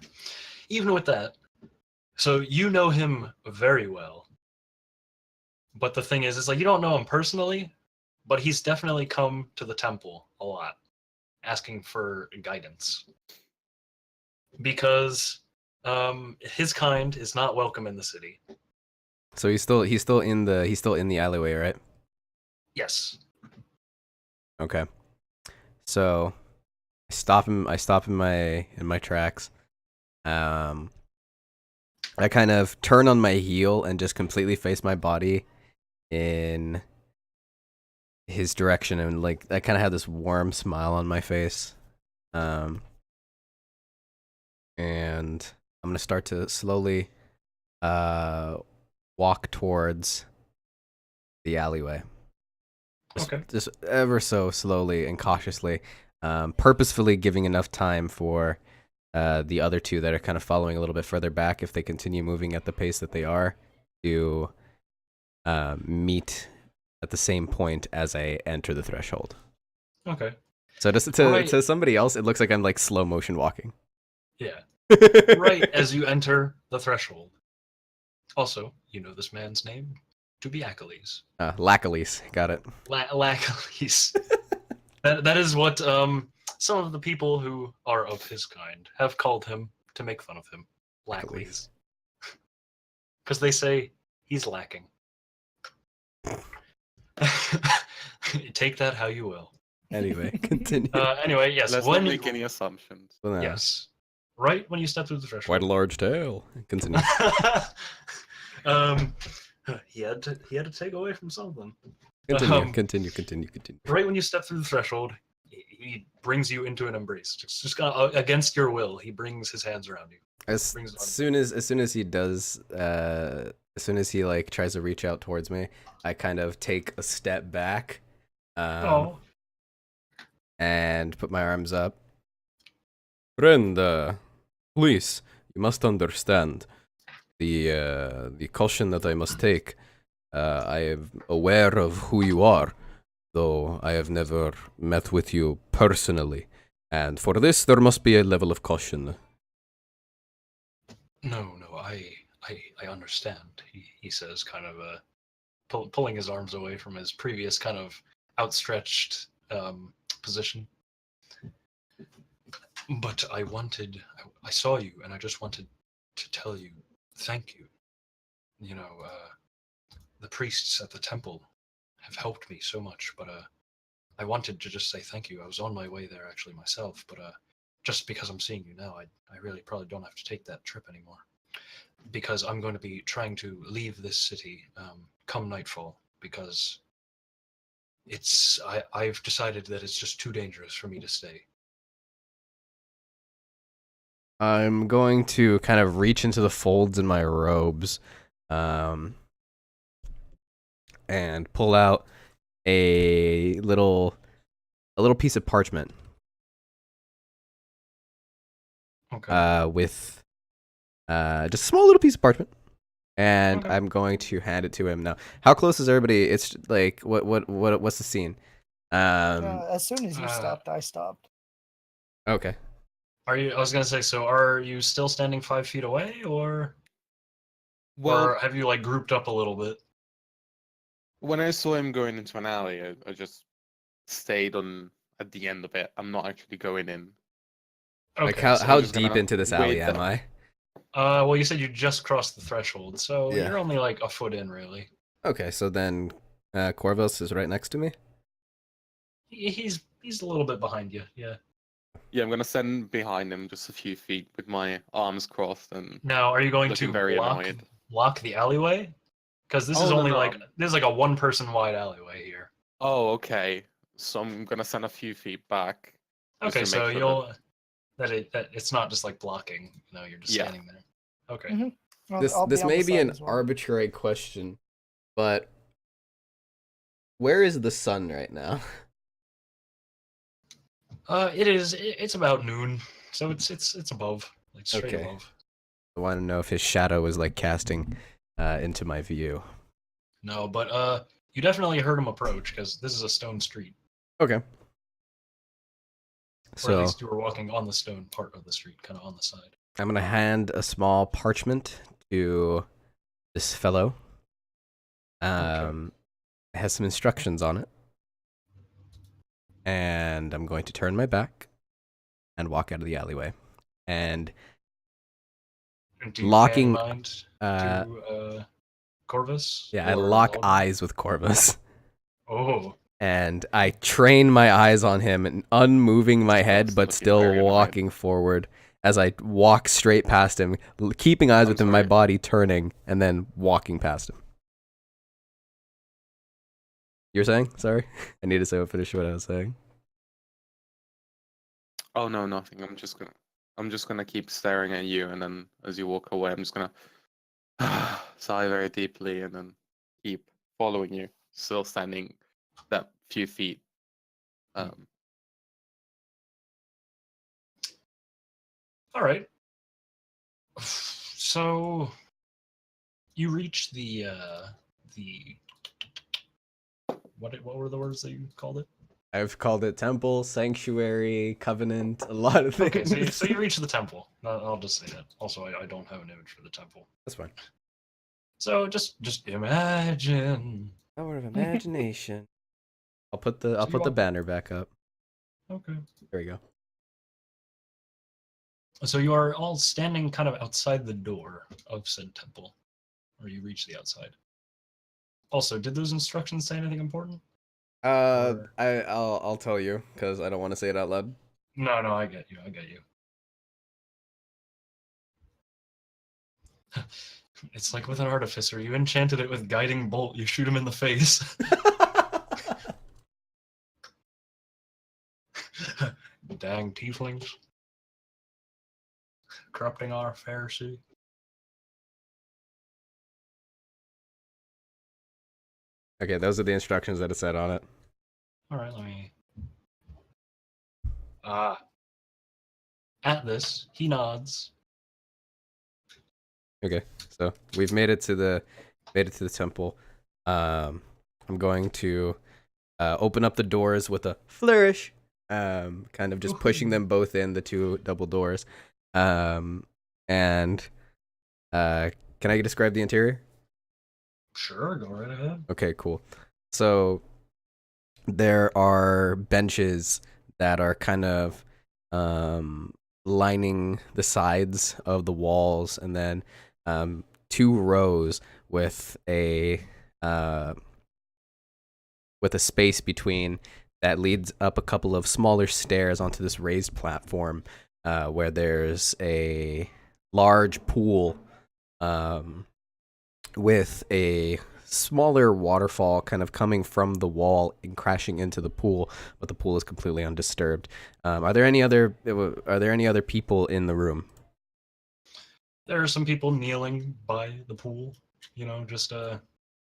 Even with that, so you know him very well. But the thing is, it's like you don't know him personally, but he's definitely come to the temple a lot, asking for guidance. Because his kind is not welcome in the city. So he's still in the alleyway, right? Yes. Okay. So I stop in my tracks. I kind of turn on my heel and just completely face my body in his direction, and like I kind of have this warm smile on my face. And I'm gonna start to slowly walk towards the alleyway. Just ever so slowly and cautiously, purposefully giving enough time for the other two that are kind of following a little bit further back, if they continue moving at the pace that they are, to meet at the same point as I enter the threshold. Okay. So just to somebody else, it looks like I'm like slow motion walking. Yeah. Right as you enter the threshold. Also, you know this man's name to be Achilles. Lacalise, got it. Lacalise. that is what some of the people who are of his kind have called him to make fun of him. Lacalise. Because they say he's lacking. Take that how you will. Anyway, continue. Anyway, yes. Let's not make any assumptions. Well, no. Yes. Right when you step through the threshold. Quite a large tail. Continue. He had to take away from something. Continue. Right when you step through the threshold, he brings you into an embrace. Just against your will, he brings his hands around you. As soon as he does as soon as he like tries to reach out towards me, I kind of take a step back, Oh, and put my arms up. Friend, please, you must understand the caution that I must take. I am aware of who you are, though I have never met with you personally, and for this there must be a level of caution. no, I understand. He says, kind of pulling his arms away from his previous kind of outstretched position. But I saw you, and I just wanted to tell you, thank you. You know, the priests at the temple have helped me so much, but I wanted to just say thank you. I was on my way there actually myself, but just because I'm seeing you now, I really probably don't have to take that trip anymore. Because I'm going to be trying to leave this city come nightfall, because I've decided that it's just too dangerous for me to stay. I'm going to kind of reach into the folds in my robes, and pull out a little piece of parchment. Okay. With just a small little piece of parchment, and Okay. I'm going to hand it to him now. How close is everybody? It's like what's the scene? As soon as you uh, stopped, I stopped. Okay. Are you? I was gonna say. So, are you still standing 5 feet away, or Well, have you like grouped up a little bit? when I saw him going into an alley, I just stayed on at the end of it. I'm not actually going in. Like Okay. I'm how just deep gonna into this alley wait am there. I? Well, you said you just crossed the threshold, so Yeah. you're only like a foot in, really. Okay, so then Corvus is right next to me. He's a little bit behind you. Yeah. Yeah, I'm gonna stand behind him just a few feet with my arms crossed and Now, are you going looking to very annoyed. block the alleyway? Because this is Oh, no, only no. like this is like a one-person wide alleyway here. Oh, okay. So I'm gonna stand a few feet back just Okay, to make so sure that it's not just like blocking. You're just Yeah. standing there. Okay. I'll be This on may the be side an as well. arbitrary question, but where is the sun right now? It's about noon, so it's above, like straight Okay. above. I want to know if his shadow is like casting into my view. No, but you definitely heard him approach because this is a stone street, Okay. or at So least you were walking on the stone part of the street, kind of on the side. I'm gonna hand a small parchment to this fellow. It has some instructions on it, and I'm going to turn my back and walk out of the alleyway. And And do you locking, pay mind to Corvus? yeah, I Or lock Valendroth? eyes with Corvus, Oh, and I train my eyes on him, and unmoving my head, Starts but looking still very annoyed. walking forward as I walk straight past him, keeping eyes I'm with him, my sorry. body turning, and then walking past him. You're saying? Sorry, I need to finish what I was saying. Oh no, nothing. I'm just gonna keep staring at you, and then as you walk away, I'm just gonna sigh very deeply, and then keep following you, still standing that few feet. all right. So you reach the what were the words that you called it? I've called it temple, sanctuary, covenant, a lot of things. Okay, so you reach the temple. I'll just say that. Also, I don't have an image for the temple. That's fine. So just imagine. Power of imagination. I'll put the So you walk- banner back up. Okay. There we go. So you are all standing kind of outside the door of said temple, or you reach the outside. Also, did those instructions say anything important? Or- I'll tell you because I don't want to say it out loud. No, I get you. I get you. It's like with an artificer. You enchanted it with guiding bolt. You shoot him in the face. Dang tieflings. Corrupting our Pharisee. Okay, those are the instructions that it said on it. All right, let me. At this, he nods. Okay, so we've made it to the temple. I'm going to open up the doors with a flourish. Kind of just pushing them both in, the two double doors. And can I describe the interior? Sure, go right ahead. Okay, cool. So there are benches that are kind of lining the sides of the walls, and then 2 rows with a space between that leads up a couple of smaller stairs onto this raised platform where there's a large pool with a smaller waterfall kind of coming from the wall and crashing into the pool, but the pool is completely undisturbed. Are there any other people in the room? There are some people kneeling by the pool,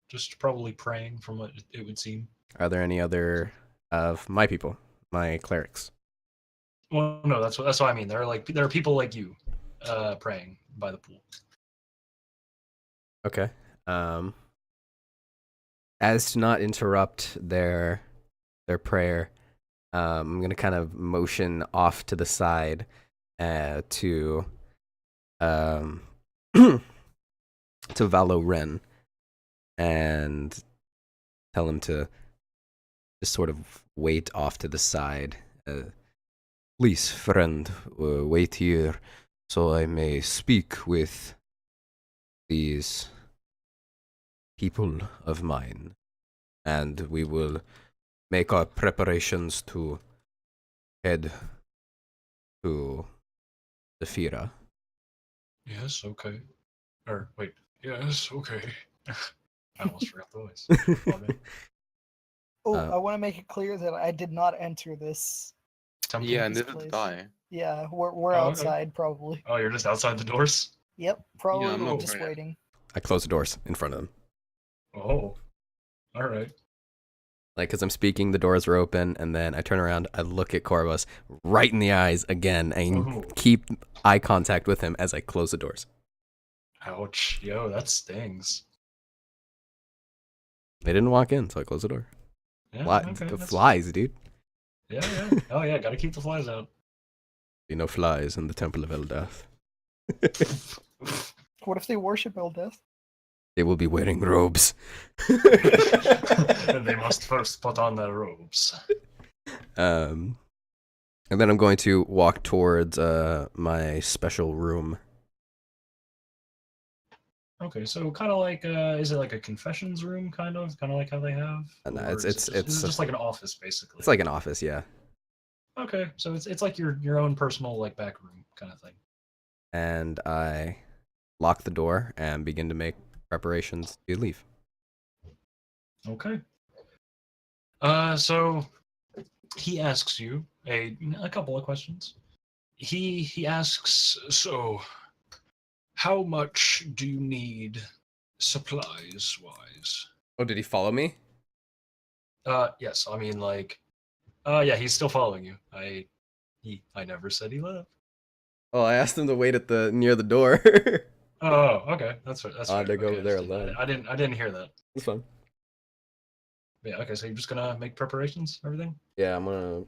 just probably praying from what it would seem. Are there any other of my people, my clerics? Well, no, that's what I mean. There are people like you, praying by the pool. Okay. As to not interrupt their prayer, I'm gonna kind of motion off to the side to to Valoren and tell him to just sort of wait off to the side. Please, friend, wait here so I may speak with these people of mine, and we will make our preparations to head to the Fira. Yes, okay. Or wait, yes, okay. I almost forgot the voice. Oh, I want to make it clear that I did not enter this. Temple? Yeah, this neither place. did I. Yeah, we're Oh, okay. outside probably. Oh, you're just outside the doors? Yep, probably I'm not just very- waiting. I close the doors in front of them. Oh, all right. Like, because I'm speaking, the doors are open, and then I turn around, I look at Corvus right in the eyes again, and keep eye contact with him as I close the doors. Ouch. Yo, that stings. They didn't walk in, so I close the door. Yeah, okay, The that's- flies, dude. Yeah. Oh, yeah, gotta keep the flies out. Be no flies in the Temple of Eldath. What if they worship Eldeth? They will be wearing robes. And they must first put on their robes. And then I'm going to walk towards my special room. Okay, so kind of like, is it like a confessions room, kind of like how they have? No, Or it's is it just like an office, basically. It's like an office, yeah. Okay, so it's like your own personal like back room kind of thing. And I lock the door and begin to make preparations to leave. Okay. So he asks you a couple of questions. He asks, so how much do you need supplies wise? Oh, did he follow me? Yes, I mean yeah, he's still following you. I never said he left. Oh, I asked him to wait at near the door. Oh, okay. That's right. That's I right. had to go Okay, over there understood. alone. I didn't hear that. It's fun. Yeah, okay, so you're just gonna make preparations, everything? Yeah, I'm gonna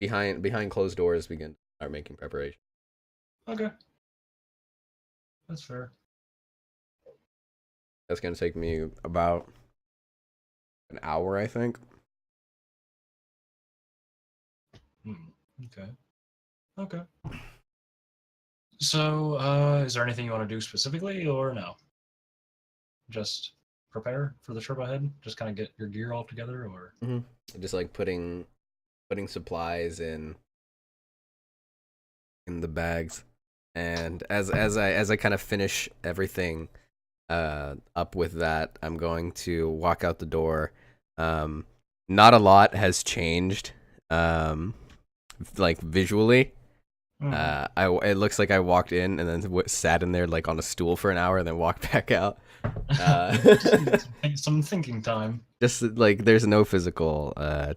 behind closed doors begin to start making preparations. Okay. That's fair. That's gonna take me about an hour, I think. Okay. Okay. So, is there anything you want to do specifically, or no? Just prepare for the trip ahead? Just kind of get your gear all together, or? Just like putting supplies in the bags, and as I kind of finish everything up with that, I'm going to walk out the door. Not a lot has changed, like visually. Mhm. It looks like I walked in and then sat in there like on a stool for an hour and then walked back out. Just need some thinking time. Just like there's no physical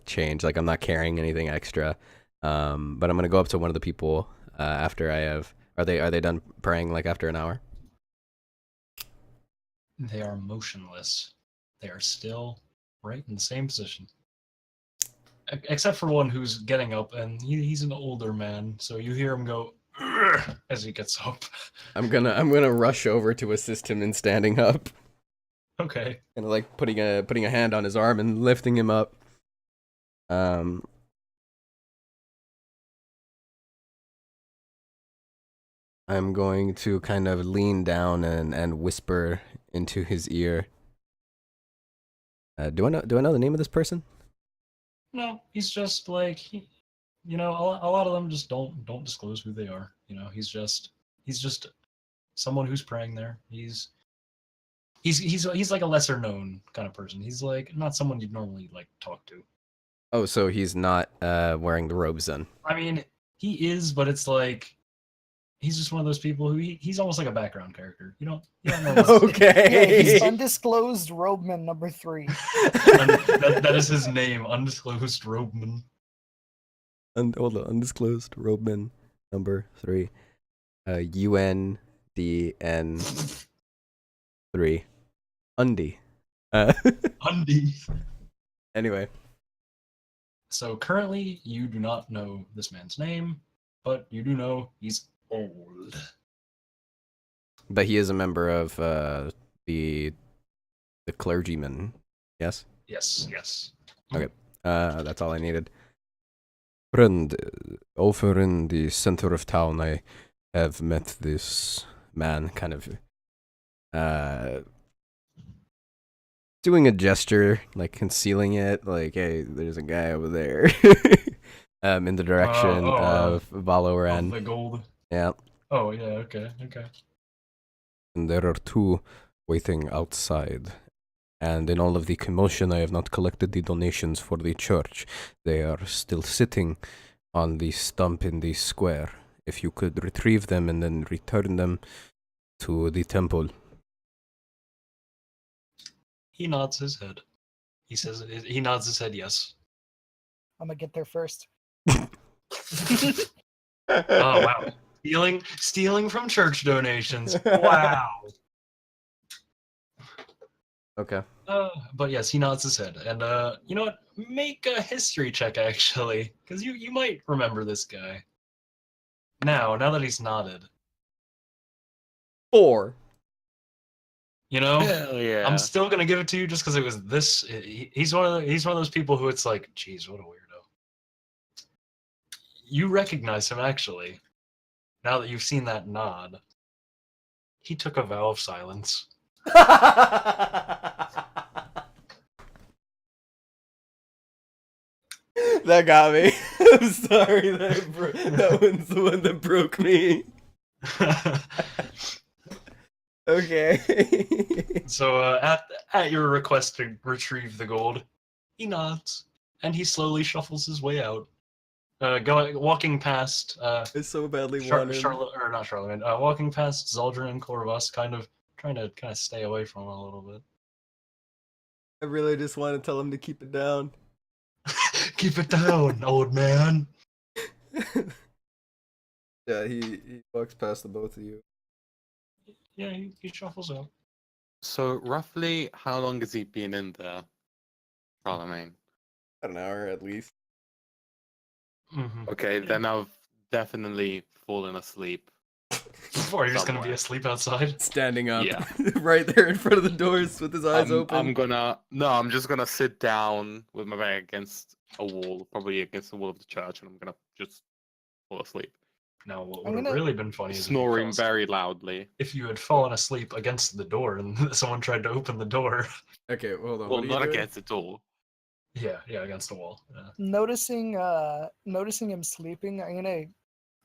change. Like I'm not carrying anything extra. But I'm gonna go up to one of the people after I have. Are they done praying like after an hour? They are motionless. They are still right in the same position. Except for one who's getting up, and he's an older man, so you hear him go "Ugh," as he gets up. I'm gonna rush over to assist him in standing up. Okay. And like putting a hand on his arm and lifting him up. I'm going to kind of lean down and whisper into his ear. Do I know the name of this person? No, he's just like a lot of them just don't disclose who they are. He's just someone who's praying there. He's like a lesser known kind of person. He's like not someone you'd normally like talk to. Oh, so he's not wearing the robes then. I mean, he is, but it's like he's just one of those people who he's almost like a background character. You don't know. Yeah, he's Okay. undisclosed robeman number 3. that is his name, undisclosed robeman. Hold on, undisclosed robeman number 3. UNDN 3. Undy. Undy. Anyway. So currently, you do not know this man's name, but you do know he's old. But he is a member of the clergyman. Yes? Yes. Okay. That's all I needed. Friend, over in the center of town, I have met this man kind of doing a gesture, like concealing it, like, hey, there's a guy over there. In the direction of Valoran. The gold. Yeah. Oh, yeah, okay. And there are 2 waiting outside. And in all of the commotion, I have not collected the donations for the church. They are still sitting on the stump in the square. If you could retrieve them and then return them to the temple. He nods his head. He nods his head yes. I'm gonna get there first. Oh, wow. Stealing from church donations. Wow. Okay. But yes, he nods his head. And you know what? Make a history check actually, because you might remember this guy. Now that he's nodded. 4. Hell yeah. I'm still gonna give it to you just because it was this. He's one of those people who it's like, geez, what a weirdo. You recognize him actually. Now that you've seen that nod, he took a vow of silence. That got me. I'm sorry. That one's the one that broke me. Okay. So at your request to retrieve the gold, he nods and he slowly shuffles his way out, walking past I so badly walking past Zaldrin and Corvus, kind of trying to stay away from him a little bit. I really just want to tell him to keep it down. Keep it down, old man. Yeah, he walks past the both of you. Yeah, he shuffles out. So roughly, how long has he been in there, Charlemagne? About an hour at least. Mm-hmm. Okay, then I've definitely fallen asleep. Or you're just gonna be Somewhere. asleep outside? Standing up, Yeah. right there in front of the doors with his eyes open. I'm just gonna sit down with my back against a wall, probably against the wall of the church, and I'm gonna just fall asleep. Now, what I'm would have gonna- really been funny is Snoring very loudly. if you had fallen asleep against the door and someone tried to open the door. Okay, hold on. Well, what are you not doing? against it all. Yeah, against the wall. Yeah. Noticing him sleeping, I'm gonna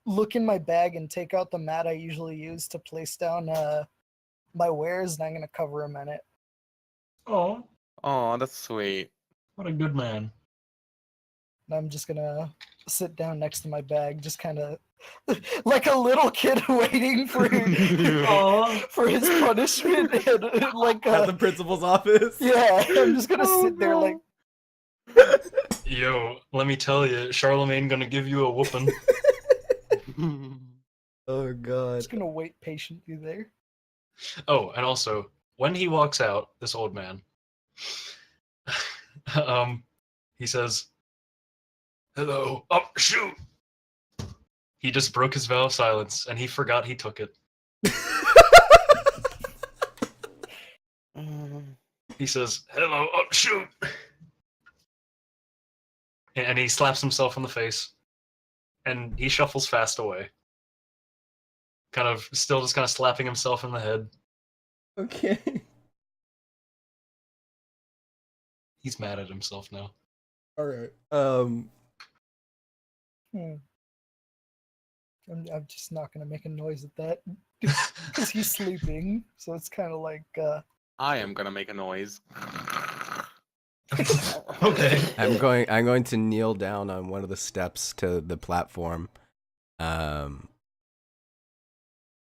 look in my bag and take out the mat I usually use to place down my wares, and I'm gonna cover him in it. Oh, Oh, that's sweet. what a good man. And I'm just gonna sit down next to my bag, just kind of like a little kid waiting for Aw. for his punishment, and like At the principal's office. yeah, I'm just gonna sit there like, Yo, let me tell you, Charlemagne gonna give you a whooping. Oh god. just gonna wait patiently there. Oh, and also, when he walks out, this old man, he says, "Hello, oh shoot!" He just broke his vow of silence, and he forgot he took it. He says, "Hello, oh shoot!" And he slaps himself in the face, and he shuffles fast away. Kind of, still just kind of slapping himself in the head. Okay. He's mad at himself now. All right. Hmm. I'm just not gonna make a noise at that because he's sleeping. So it's kind of like, I am gonna make a noise. Okay. I'm going to kneel down on one of the steps to the platform,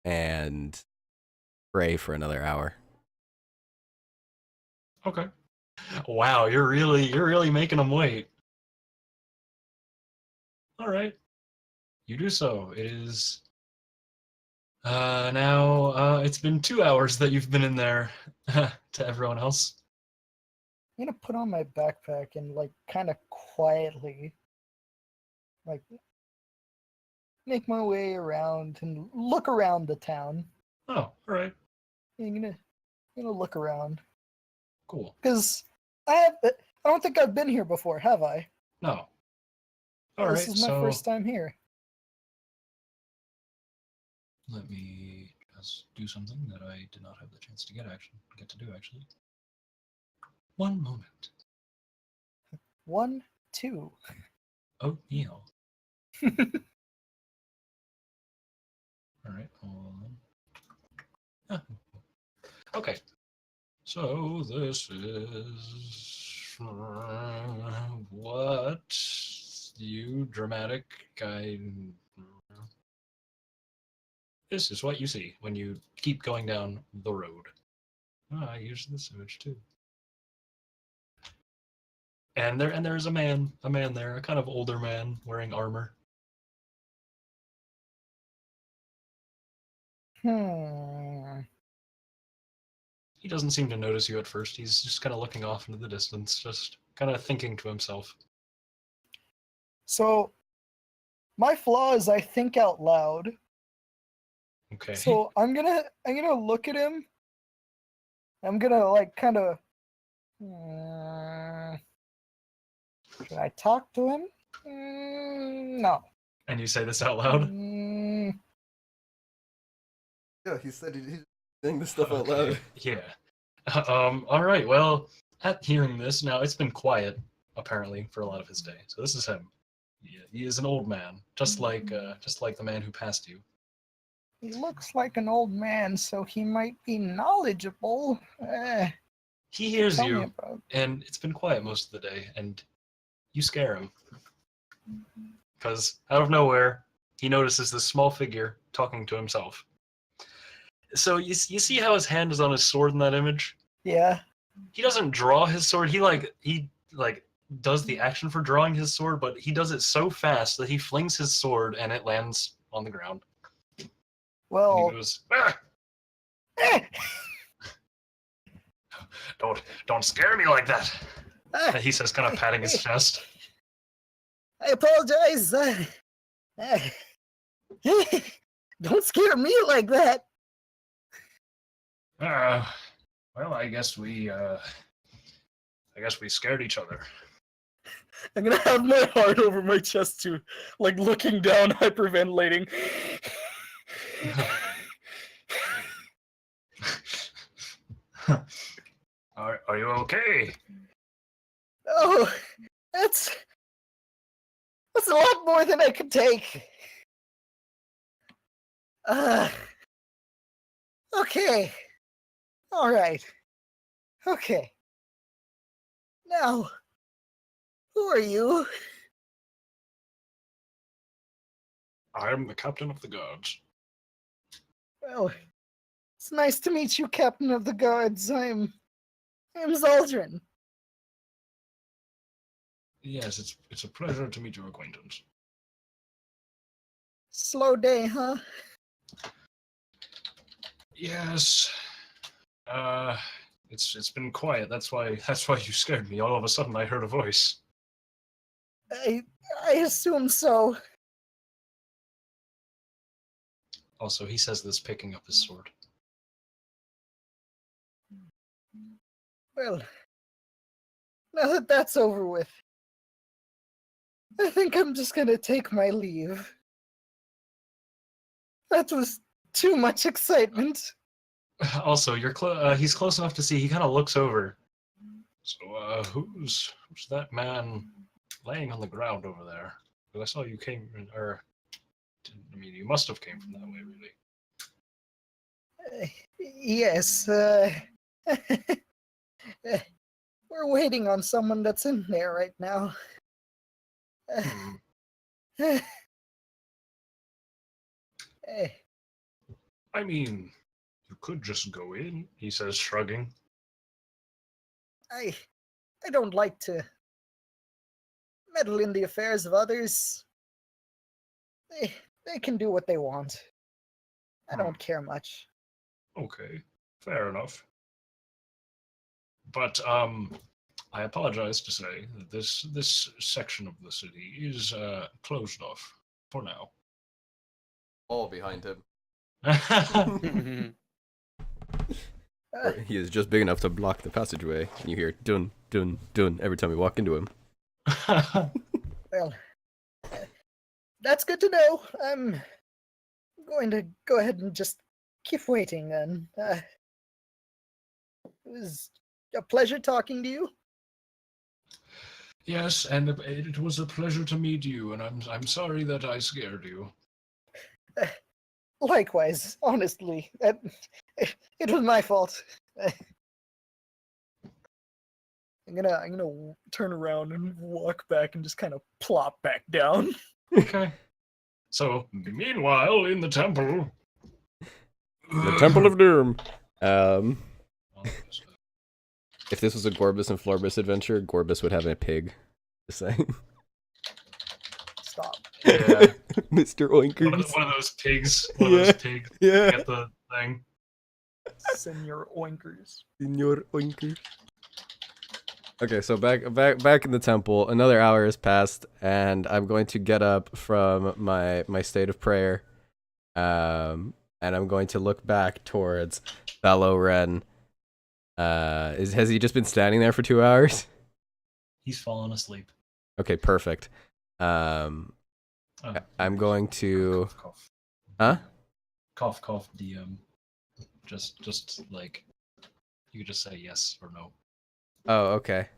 and pray for another hour. Okay. Wow, you're really making him wait. All right. You do so. It is now it's been 2 hours that you've been in there to everyone else. I'm gonna put on my backpack and like kind of quietly, like, make my way around and look around the town. Oh, all right. I'm gonna look around Cool. because I don't think I've been here before, have I? No. All right. This is my So first time here. let me just do something that I did not have the chance to get to do actually. One moment. 1, 2. Oatmeal. All right, hold on. Ah, okay, so this is what you dramatic guy. This is what you see when you keep going down the road. Oh, I use this image too. And there's a man there, a kind of older man wearing armor. He doesn't seem to notice you at first. He's just kind of looking off into the distance, just kind of thinking to himself. So my flaw is I think out loud. Okay. So I'm gonna look at him. I'm gonna like kind of. Should I talk to him? No. And you say this out loud? Yeah, he said he's saying this stuff out Okay, loud. yeah. All right. Well, at hearing this, now it's been quiet apparently for a lot of his day. So this is him. He is an old man, just like the man who passed you. He looks like an old man, so he might be knowledgeable. He hears Tell me you, about. and it's been quiet most of the day, and you scare him because out of nowhere he notices this small figure talking to himself. So you see how his hand is on his sword in that image? Yeah. He doesn't draw his sword. He does the action for drawing his sword, but he does it so fast that he flings his sword and it lands on the ground. And Well. he goes, "Ah, don't scare me like that." He says, kind of patting his chest. I apologize. Don't scare me like that. Well, I guess we scared each other. I'm gonna have my heart over my chest too, like looking down, hyperventilating. Are you okay? Oh, that's a lot more than I could take. Okay. All right. Okay. Now, who are you? I am the captain of the guards. Well, it's nice to meet you, Captain of the Guards. I'm Zaldrin. Yes, it's a pleasure to meet your acquaintance. Slow day, huh? Yes. It's been quiet. That's why you scared me. All of a sudden, I heard a voice. I assume so. Also, he says this, picking up his sword. Well, now that that's over with, I think I'm just gonna take my leave. That was too much excitement. Also, he's close enough to see. He kind of looks over. So, who's that man laying on the ground over there? Because I saw you came, I mean, you must have came from that way, really. Yes, we're waiting on someone that's in there right now. Hmm. I mean, you could just go in, he says, shrugging. I don't like to meddle in the affairs of others. They can do what they want. I don't care much. Okay, fair enough. But, I apologize to say that this section of the city is, closed off for now. All behind him. Mhm. Uh, He is just big enough to block the passageway, and you hear dun dun dun every time you walk into him. well, that's good to know. I'm going to go ahead and just keep waiting then. It was a pleasure talking to you. Yes, and it was a pleasure to meet you, and I'm sorry that I scared you. Likewise, honestly, it was my fault. I'm gonna turn around and walk back and just kind of plop back down. Okay. So, meanwhile, in the temple. The Temple of Doom. If this was a Gorbis and Florbus adventure, Gorbis would have a pig. Just saying. Stop. Yeah. Mr. Oinkers. One of those pigs. One of those pigs. Yeah. Get the thing. Senior oinkers. Senor Oinkers. Okay, so back in the temple, another hour has passed, and I'm going to get up from my state of prayer, and I'm going to look back towards Fellow Ren. Has he just been standing there for 2 hours? He's fallen asleep. Okay, perfect. I'm going to. Cough, cough. Huh? Cough, cough. DM. Just like you could just say yes or no. Oh, okay.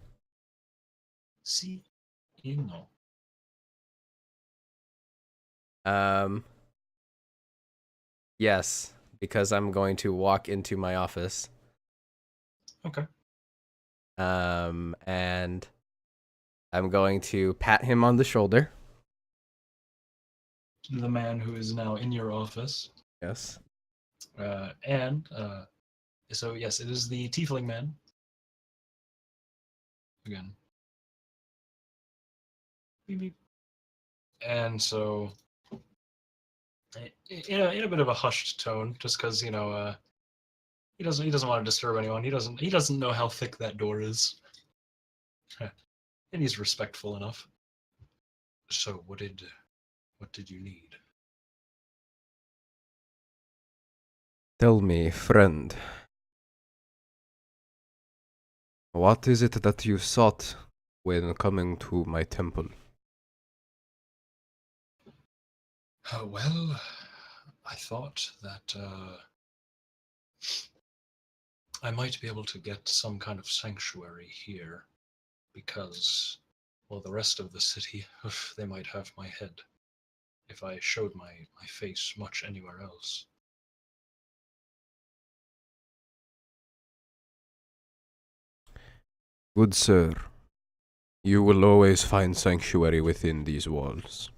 See, you know. Yes, because I'm going to walk into my office. Okay. And I'm going to pat him on the shoulder. The man who is now in your office. Yes. So yes, it is the tiefling man. Again. Beep, beep. And so, in a bit of a hushed tone, just because he doesn't want to disturb anyone. He doesn't know how thick that door is, and he's respectful enough. So what did you need? Tell me, friend, what is it that you sought when coming to my temple? Well, I thought that I might be able to get some kind of sanctuary here, because, well, the rest of the city, they might have my head if I showed my face much anywhere else. Good sir, you will always find sanctuary within these walls.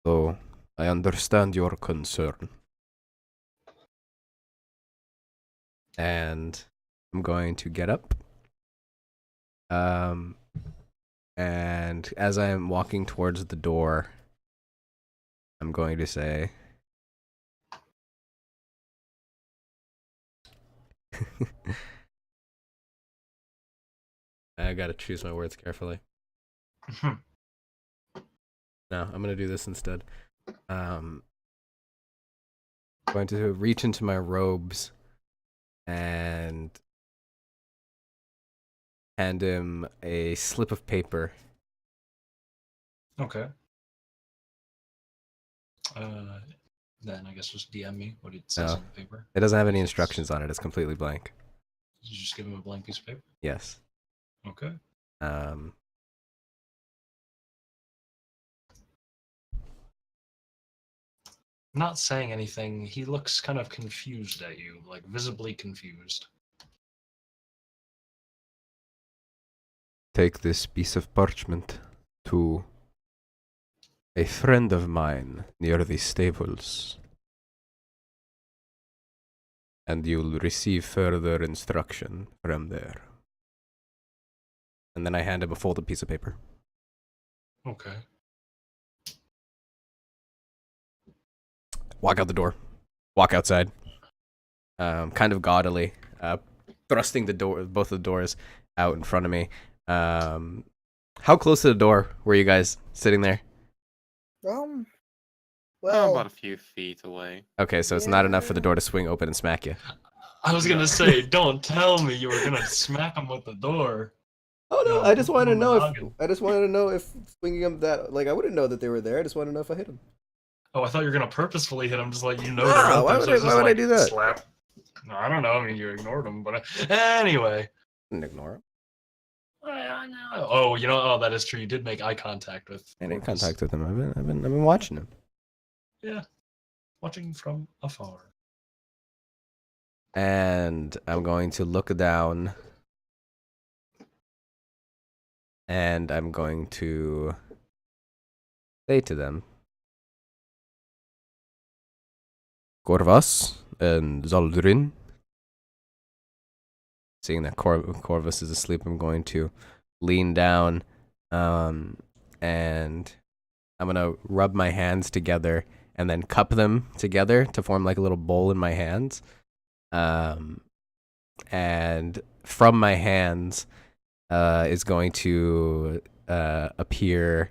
So, I understand your concern. And I'm going to get up. And as I am walking towards the door, I'm going to say, I gotta choose my words carefully. No, I'm gonna do this instead. I'm going to reach into my robes and hand him a slip of paper. Okay. Then I guess just DM me what it says No. on the paper. It doesn't have any instructions on it. It's completely blank. Did you just give him a blank piece of paper? Yes. Okay. Not saying anything, he looks kind of confused at you, like visibly confused. Take this piece of parchment to a friend of mine near the stables, and you'll receive further instruction from there. And then I hand him a folded piece of paper. Okay. Walk out the door. Walk outside. Kind of gaudily, thrusting the door, both of the doors out in front of me. How close to the door were you guys sitting there? I'm Well, about a few feet away. Okay, so it's not enough for the door to swing open and smack you. I was gonna say, don't tell me you were gonna smack him with the door. Oh no! No, I just wanted to on the know if noggin. swinging them that I wouldn't know that they were there. I just wanted to know if I hit them. Oh, I thought you were gonna purposefully hit him, just like you know No, they're out why there. would So I- it's why just would I like, do that? Slap. No, I don't know. I mean, you ignored him, but anyway. Didn't ignore him. Oh, you know, oh, that is true. You did make eye contact with. I made Corvus. contact with him. I've been watching him. Yeah, watching from afar. And I'm going to look down. And I'm going to say to them, Corvus and Zaldrin. Seeing that Corvus is asleep, I'm going to lean down, and I'm gonna rub my hands together and then cup them together to form like a little bowl in my hands. And from my hands is going to appear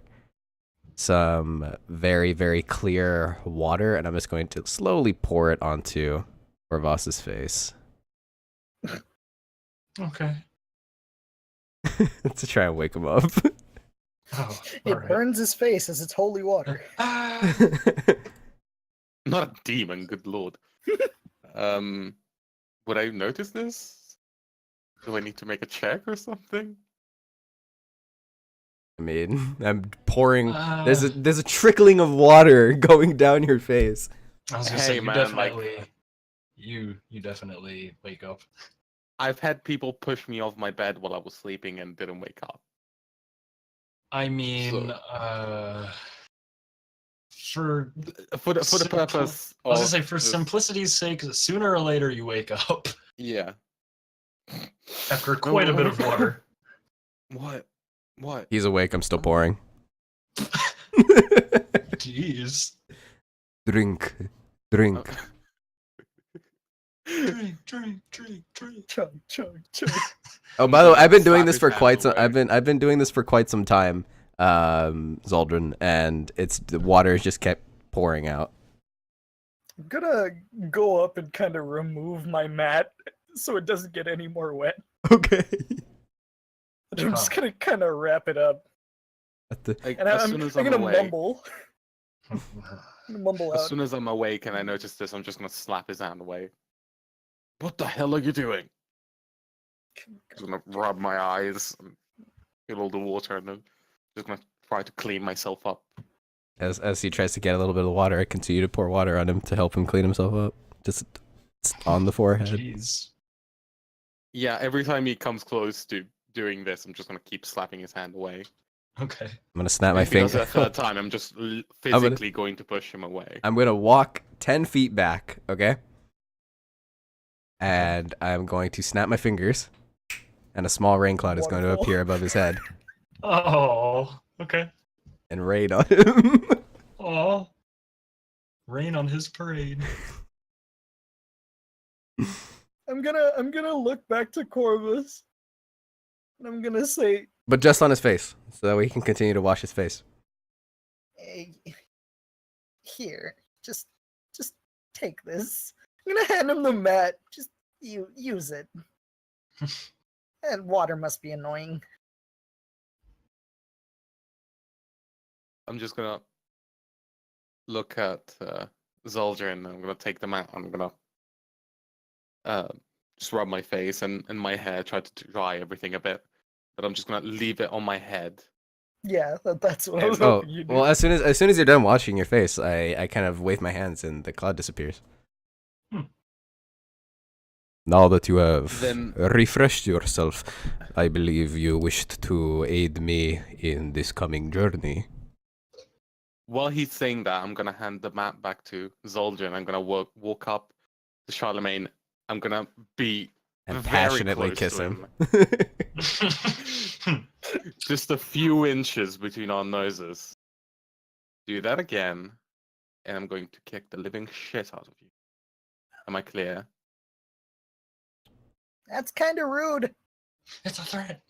some very, very clear water, and I'm just going to slowly pour it onto Corvus's face. Okay. To try and wake him up. Oh, it alright. burns his face as it's holy water. Ah, Not a demon, good lord. Would I notice this? Do I need to make a check or something? I mean, I'm pouring. uh, There's a trickling of water going down your face. I was gonna Hey, say, you man, definitely, you definitely wake up. I've had people push me off my bed while I was sleeping and didn't wake up. I mean, for For the Simpli- purpose I was gonna of say, for this- simplicity's sake, sooner or later you wake up Yeah. after quite a bit of water. What? What? He's awake. I'm still pouring. Jeez. Drink. Drink. Chug, chug, chug. Oh, by the way, I've been doing Slap this his for hand quite some. away. I've been doing this for quite some time, Zaldrin, and the water just kept pouring out. I'm gonna go up and kind of remove my mat so it doesn't get any more wet. Okay. I'm just gonna kind of wrap it up. Like, And as I'm soon as gonna I'm awake, mumble. I'm gonna mumble as out. soon as I'm awake and I notice this, I'm just gonna slap his hand away. What the hell are you doing? Just gonna rub my eyes and get all the water, and then just gonna try to clean myself up. As he tries to get a little bit of water, I continue to pour water on him to help him clean himself up, just on the forehead. Jeez. Yeah, every time he comes close to doing this, I'm just gonna keep slapping his hand away. Okay. I'm gonna snap my If he does finger. it a third time, I'm just physically going to push him away. I'm gonna walk 10 feet back, okay? And I'm going to snap my fingers, and a small rain cloud is going to Wonderful. appear above his head Oh, okay. and rain on him. Oh, rain on his parade. I'm gonna look back to Corvus, and I'm gonna say, But just on his face, so that way he can continue to wash his face. hey, here, just take this. I'm gonna hand him the mat. Just use it. And water must be annoying. I'm just gonna look at Zaldrin, and I'm gonna take them out. I'm gonna just rub my face and my hair, try to dry everything a bit. But I'm just gonna leave it on my head. Yeah, that's what I was Oh, hoping you do. well, as soon as you're done washing your face, I kind of wave my hands and the cloud disappears. Now that you have Then- refreshed yourself, I believe you wished to aid me in this coming journey. While he's saying that, I'm gonna hand the map back to Zaldrin. I'm gonna walk up to Charlemagne. I'm gonna be And very passionately close kiss to him. just a few inches between our noses. Do that again, and I'm going to kick the living shit out of you. Am I clear? That's kind of rude. It's a threat.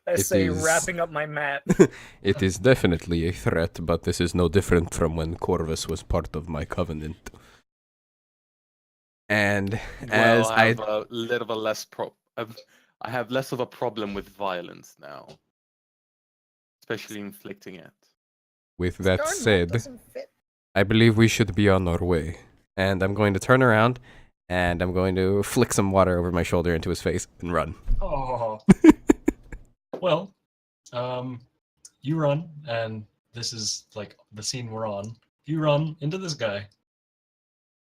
I It say, is- wrapping up my mat. It is definitely a threat, but this is no different from when Corvus was part of my covenant. And as Well, I have a little bit less I have less of a problem with violence now, especially inflicting it. with that Darn, said, doesn't fit. I believe we should be on our way. And I'm going to turn around, and I'm going to flick some water over my shoulder into his face and run. Oh. Well, you run, and this is like the scene we're on. You run into this guy.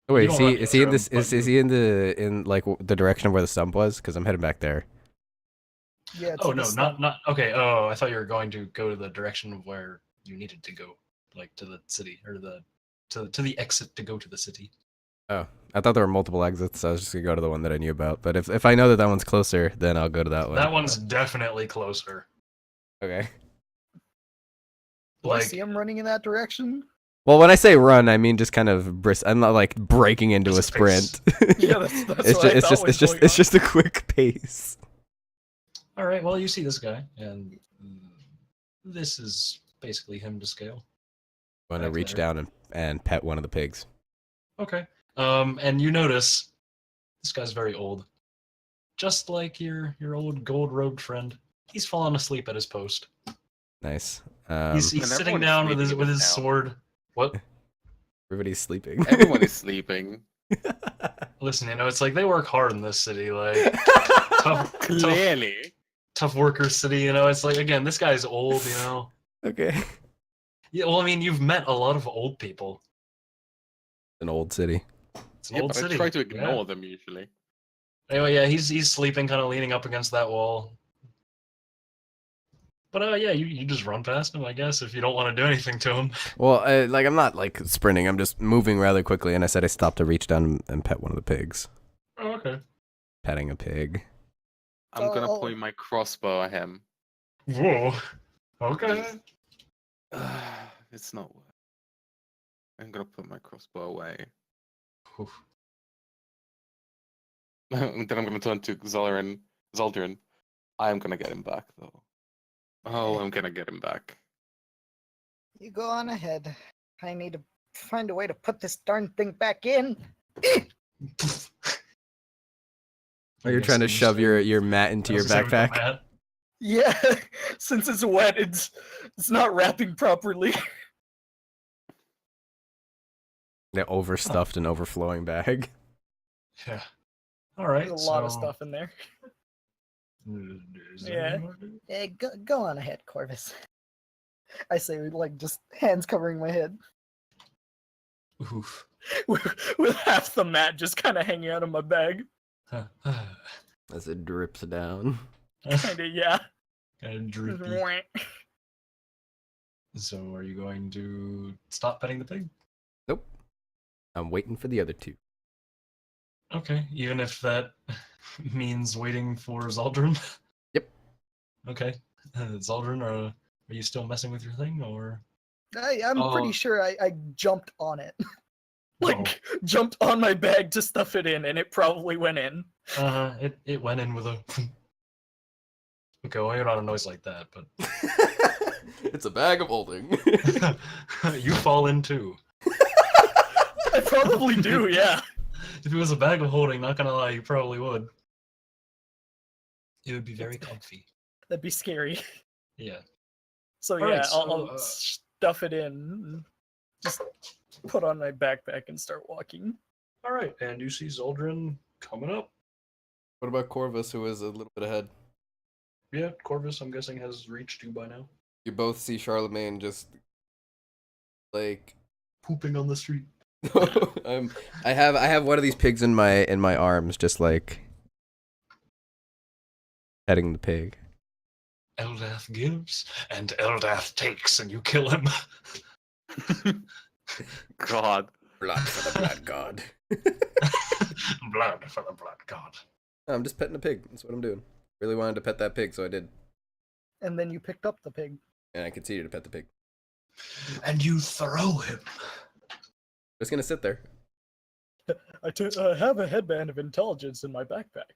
Oh, wait, You is don't he run is he in into this him, is but is he in the direction of where the stump was? Because I'm heading back there. Yeah, Oh to the no, stump. not okay. Oh, I thought you were going to go to the direction of where you needed to go, like to the city or to the exit to go to the city. Oh, I thought there were multiple exits, so I was just gonna go to the one that I knew about. But if I know that one's closer, then I'll go to that one. That one's definitely closer. Okay. Do I Like see him running in that direction? Well, when I say run, I mean just kind of brisk. I'm not like breaking into a Just a pace. sprint. Yeah, that's it's what I just, thought it's was just going it's on. just a quick pace. all right, well you see this guy, and this is basically him to scale. I'm gonna Back reach there. down and pet one of the pigs. Okay. And you notice this guy's very old, just like your old gold-robed friend. He's fallen asleep at his post. Nice. He's And sitting everyone is down with sleeping his in with this his town. sword. What? Everybody's sleeping. Everyone is sleeping. Listen, it's like they work hard in this city, like tough, Clearly. tough worker city. It's like again, this guy's old. Okay. Yeah. Well, I mean, you've met a lot of old people. An old city. It's an Yeah, old but city. I try to Yeah. ignore them usually. Anyway, yeah, he's sleeping, kind of leaning up against that wall. But yeah, you just run past him, I guess, if you don't want to do anything to him. Well, I'm not like sprinting. I'm just moving rather quickly. And I said I stopped to reach down and pet one of the pigs. Oh, okay. Petting a pig. I'm gonna Oh. point my crossbow at him. Whoa. Okay. It's not worth. I'm gonna put my crossbow away. Oof. Then I'm gonna turn to Zaldrin. I'm gonna get him back though. Oh, I'm gonna get him back. You go on ahead. I need to find a way to put this darn thing back in. Are you trying to shove your mat into your backpack? Yeah, since it's wet, it's not wrapping properly. The overstuffed and overflowing bag. Yeah. All right. There's a lot of so- stuff in there. Is Yeah. there any more? Yeah, go on ahead, Corvus. I say, with like just hands covering my head, Oof. with half the mat just kind of hanging out of my bag. As it drips down. Kinda, yeah. Kind of droopy. So, are you going to stop petting the pig? Nope. I'm waiting for the other two. Okay, even if that means waiting for Zaldrun. Yep. Okay, Zaldrun, are you still messing with your thing, or? I'm pretty Oh. sure I jumped on it. Like, jumped on my bag to stuff it in, and it probably went in. It went in with a. Okay, well, you're not a noise like that, but It's a bag of holding. you fall in too. I probably do, yeah. If it was a bag of holding, not gonna lie, you probably would. It would be very comfy. That'd be scary. Yeah. So All right, yeah, so, I'll stuff it in, just put on my backpack and start walking. All right, and you see Zoldrin coming up. What about Corvus, who is a little bit ahead? Yeah, Corvus, I'm guessing, has reached you by now. You both see Charlemagne just like Pooping on the street. I have one of these pigs in my arms, just like petting the pig. Eldath gives, and Eldath takes, and you kill him. God. Blood for the blood god. Blood for the blood god. I'm just petting a pig. That's what I'm doing. Really wanted to pet that pig, so I did. And then you picked up the pig. And I continue to pet the pig. And you throw him. Just gonna sit there. I have a headband of intelligence in my backpack.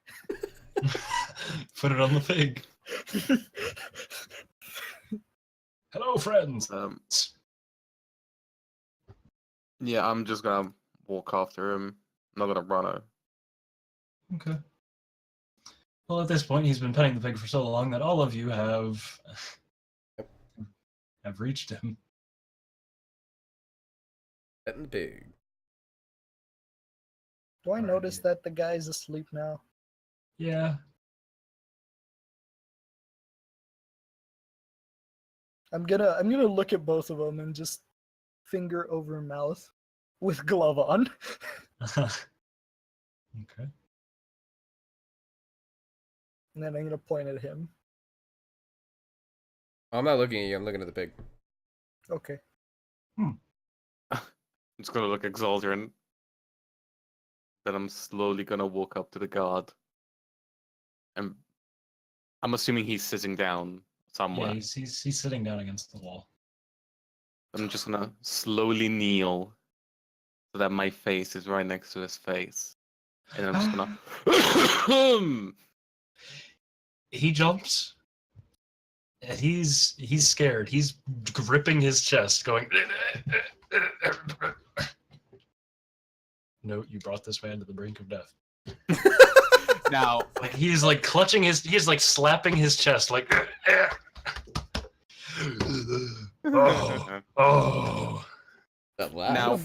Put it on the pig. Hello, friends. Yeah, I'm just gonna walk after him. I'm not gonna run her. Okay. Well, at this point, he's been petting the pig for so long that all of you have reached him. Petting the pig. Do I Alright. notice that the guy's asleep now? Yeah. I'm gonna look at both of them and just finger over mouth with glove on. Okay. And then I'm gonna point at him. I'm not looking at you. I'm looking at the pig. Okay. I'm just gonna look at Xaldrin. Then I'm slowly gonna walk up to the guard. And I'm assuming he's sitting down somewhere. Yeah, he's sitting down against the wall. I'm just gonna slowly kneel so that my face is right next to his face. And I'm just gonna He jumps. And he's scared. He's gripping his chest, going. Note, you brought this man to the brink of death. now Like he's like clutching he's like slapping his chest, like. Oh. That loud. now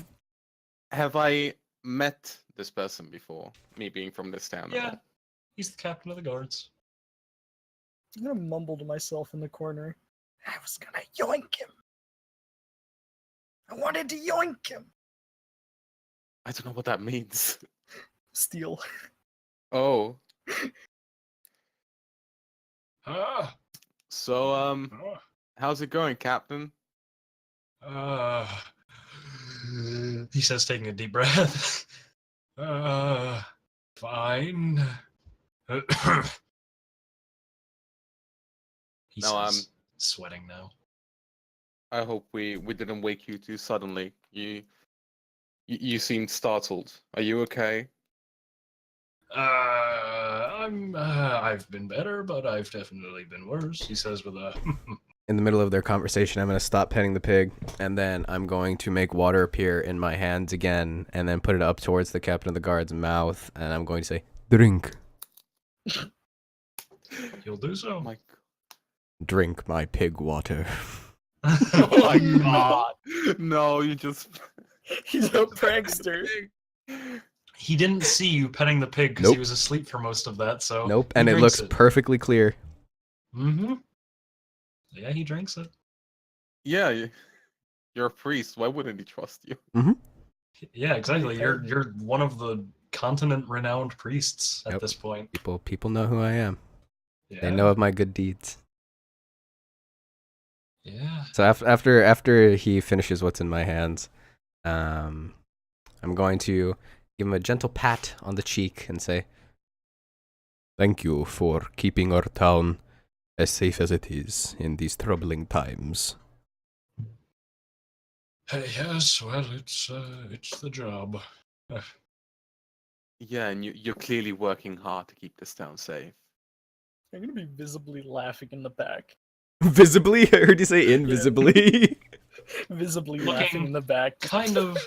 have I met this person before? Me being from this town. at Yeah, all? he's the captain of the guards. I'm gonna mumble to myself in the corner. I was gonna yoink him. I wanted to yoink him. I don't know what that means. Steal. Oh. Ah. So how's it going, Captain? He says, taking a deep breath. Fine. He No, says, sweating now. I hope we didn't wake you too suddenly. You seemed startled. Are you okay? I've been better, but I've definitely been worse, he says with a. In the middle of their conversation, I'm going to stop petting the pig, and then I'm going to make water appear in my hands again, and then put it up towards the captain of the guard's mouth, and I'm going to say, drink. You'll do so. Oh my Drink my pig water. Oh my god. No, you just He's a prankster. He didn't see you petting the pig because Nope. he was asleep for most of that, so. Nope, he and it drinks looks perfectly clear. Mm-hmm. Yeah, he drinks it. Yeah, you're a priest. Why wouldn't he trust you? Yeah, exactly. You're one of the continent-renowned priests at Yep. this point. People know who I am. Yeah. They know of my good deeds. Yeah. So after he finishes what's in my hands, I'm going to give him a gentle pat on the cheek and say, "Thank you for keeping our town as safe as it is in these troubling times." Yes, well, it's the job. Yeah, and you're clearly working hard to keep this town safe. I'm gonna be visibly laughing in the back. Visibly? I heard you say invisibly. Visibly Looking laughing in the back. kind of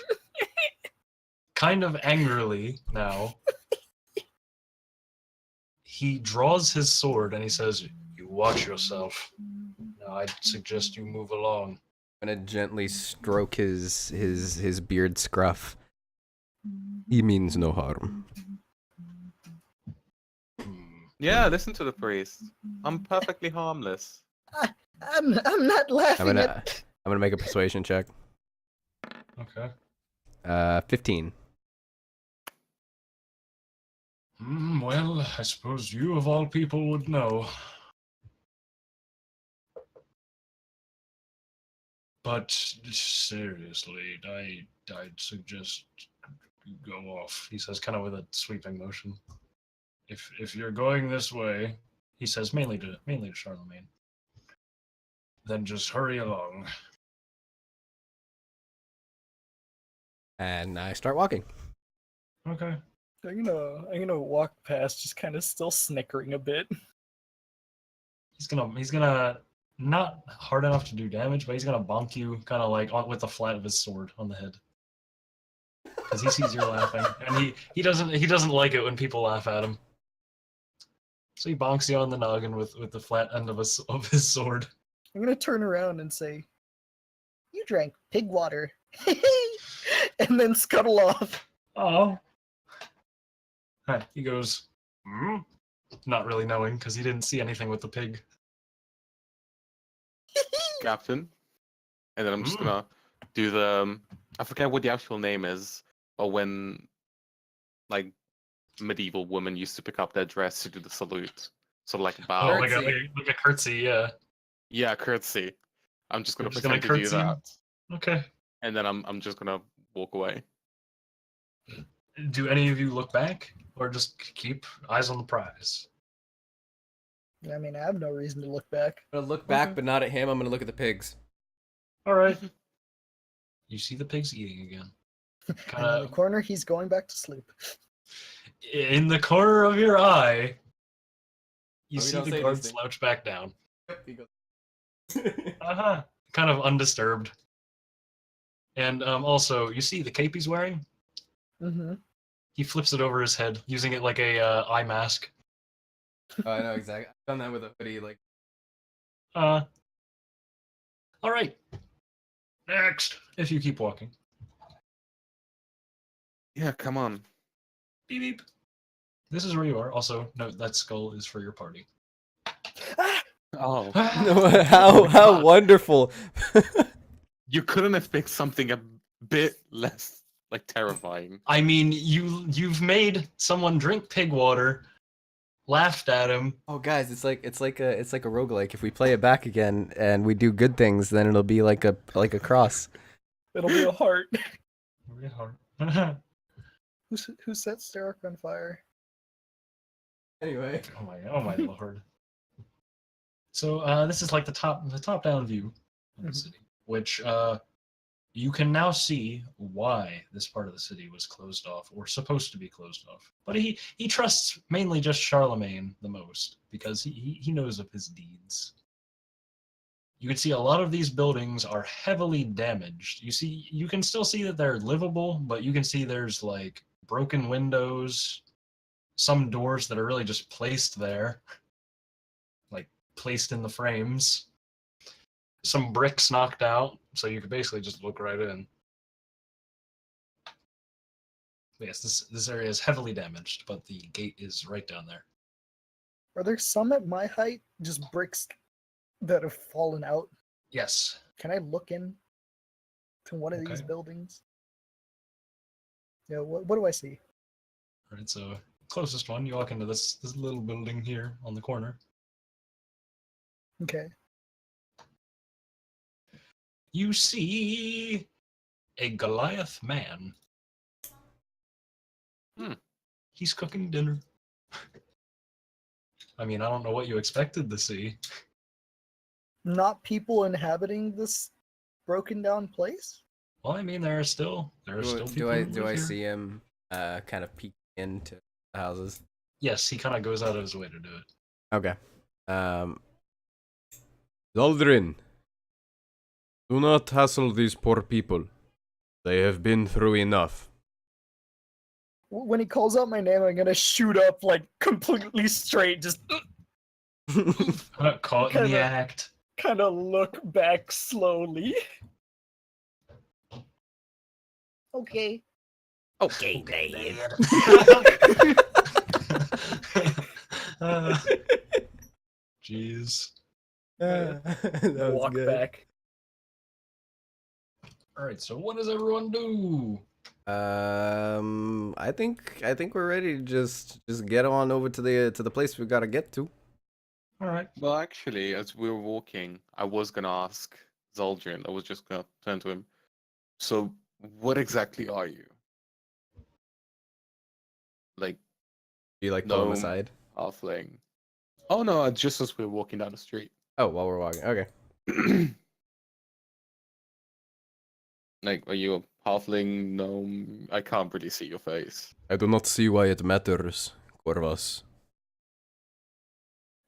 angrily now. He draws his sword and he says, "You watch yourself. Now I'd suggest you move along." I'm gonna gently stroke his beard scruff. He means no harm. Yeah, listen to the priest. I'm perfectly harmless. I'm not laughing I'm at. gonna make a persuasion check. Okay. 15. Well, I suppose you of all people would know. But seriously, I'd suggest you go off. He says, kind of with a sweeping motion. If you're going this way, he says mainly to Charlemagne, then just hurry along. And I start walking. Okay. I'm gonna walk past, just kind of still snickering a bit. He's gonna not hard enough to do damage, but he's gonna bonk you kind of like with the flat of his sword on the head. Because he sees you're laughing, and he doesn't like it when people laugh at him. So he bonks you on the noggin with the flat end of his sword. I'm gonna turn around and say, "You drank pig water," and then scuttle off. Oh. He goes, not really knowing because he didn't see anything with the pig. Captain. And then I'm just gonna do the I forget what the actual name is, but when like medieval women used to pick up their dress to do the salute. So like a bow. Oh, like a curtsy, yeah. Yeah, curtsy. I'm just gonna You're just gonna pretend to do curtsy? that. Okay. And then I'm just gonna walk away. Do any of you look back, or just keep eyes on the prize? I mean, I have no reason to look back. I'm gonna look back, Okay. but not at him. I'm gonna look at the pigs. All right. You see the pigs eating again. And Kind in the of corner, he's going back to sleep. in the corner of your eye. You Oh, we see don't the say guard these things. slouch back down. He goes, Kind of undisturbed. And also, you see the cape he's wearing? Mm-hmm. He flips it over his head, using it like a eye mask. Oh, I know exactly. I've done that with a hoodie. Like, All right. Next, if you keep walking. Yeah, come on. Beep beep. This is where you are. Also, note that skull is for your party. Ah! Oh. no, how wonderful. You couldn't have picked something a bit less like terrifying. I mean, you've made someone drink pig water, laughed at him. Oh, guys, it's like a roguelike. If we play it back again and we do good things, then it'll be like a cross. It'll be a heart. Very hard. Who set Stark on fire? Anyway. Oh my lord. So this is like the top down view of the Mhm. city, which you can now see why this part of the city was closed off or supposed to be closed off. But he trusts mainly just Charlemagne the most because he knows of his deeds. You can see a lot of these buildings are heavily damaged. You can still see that they're livable, but you can see there's like broken windows, some doors that are really just placed there, like placed in the frames. Some bricks knocked out, so you could basically just look right in. Yes, this area is heavily damaged, but the gate is right down there. Are there some at my height, just bricks that have fallen out? Yes. Can I look in to one of these Okay. buildings? Yeah, what do I see? All right, so closest one, you walk into this little building here on the corner. Okay. you see a Goliath man. Hmm. He's cooking dinner. I mean, I don't know what you expected to see. Not people inhabiting this broken down place? Well, I mean, there are still people Do who live I here. see him kind of peek into the houses? Yes, he kind of goes out of his way to do it. Okay. Zaldrin, do not hassle these poor people. They have been through enough. When he calls out my name, I'm gonna shoot up like completely straight, just Caught in the Kinda- act. kind of look back slowly. Okay. Okay, Dad. Jeez. That was Walk good. back. All right. So what does everyone do? I think we're ready to just get on over to the place we gotta get to. All right. Well, actually, as we were walking, I was gonna ask Zaldrian. I was just gonna turn to him. So, what exactly are you? Like, Do you like pull him gnome, aside? halfling? Oh no! Just as we were walking down the street. Oh, while we're walking. Okay. Like, are you a halfling, gnome? I can't really see your face. I do not see why it matters, Corvus.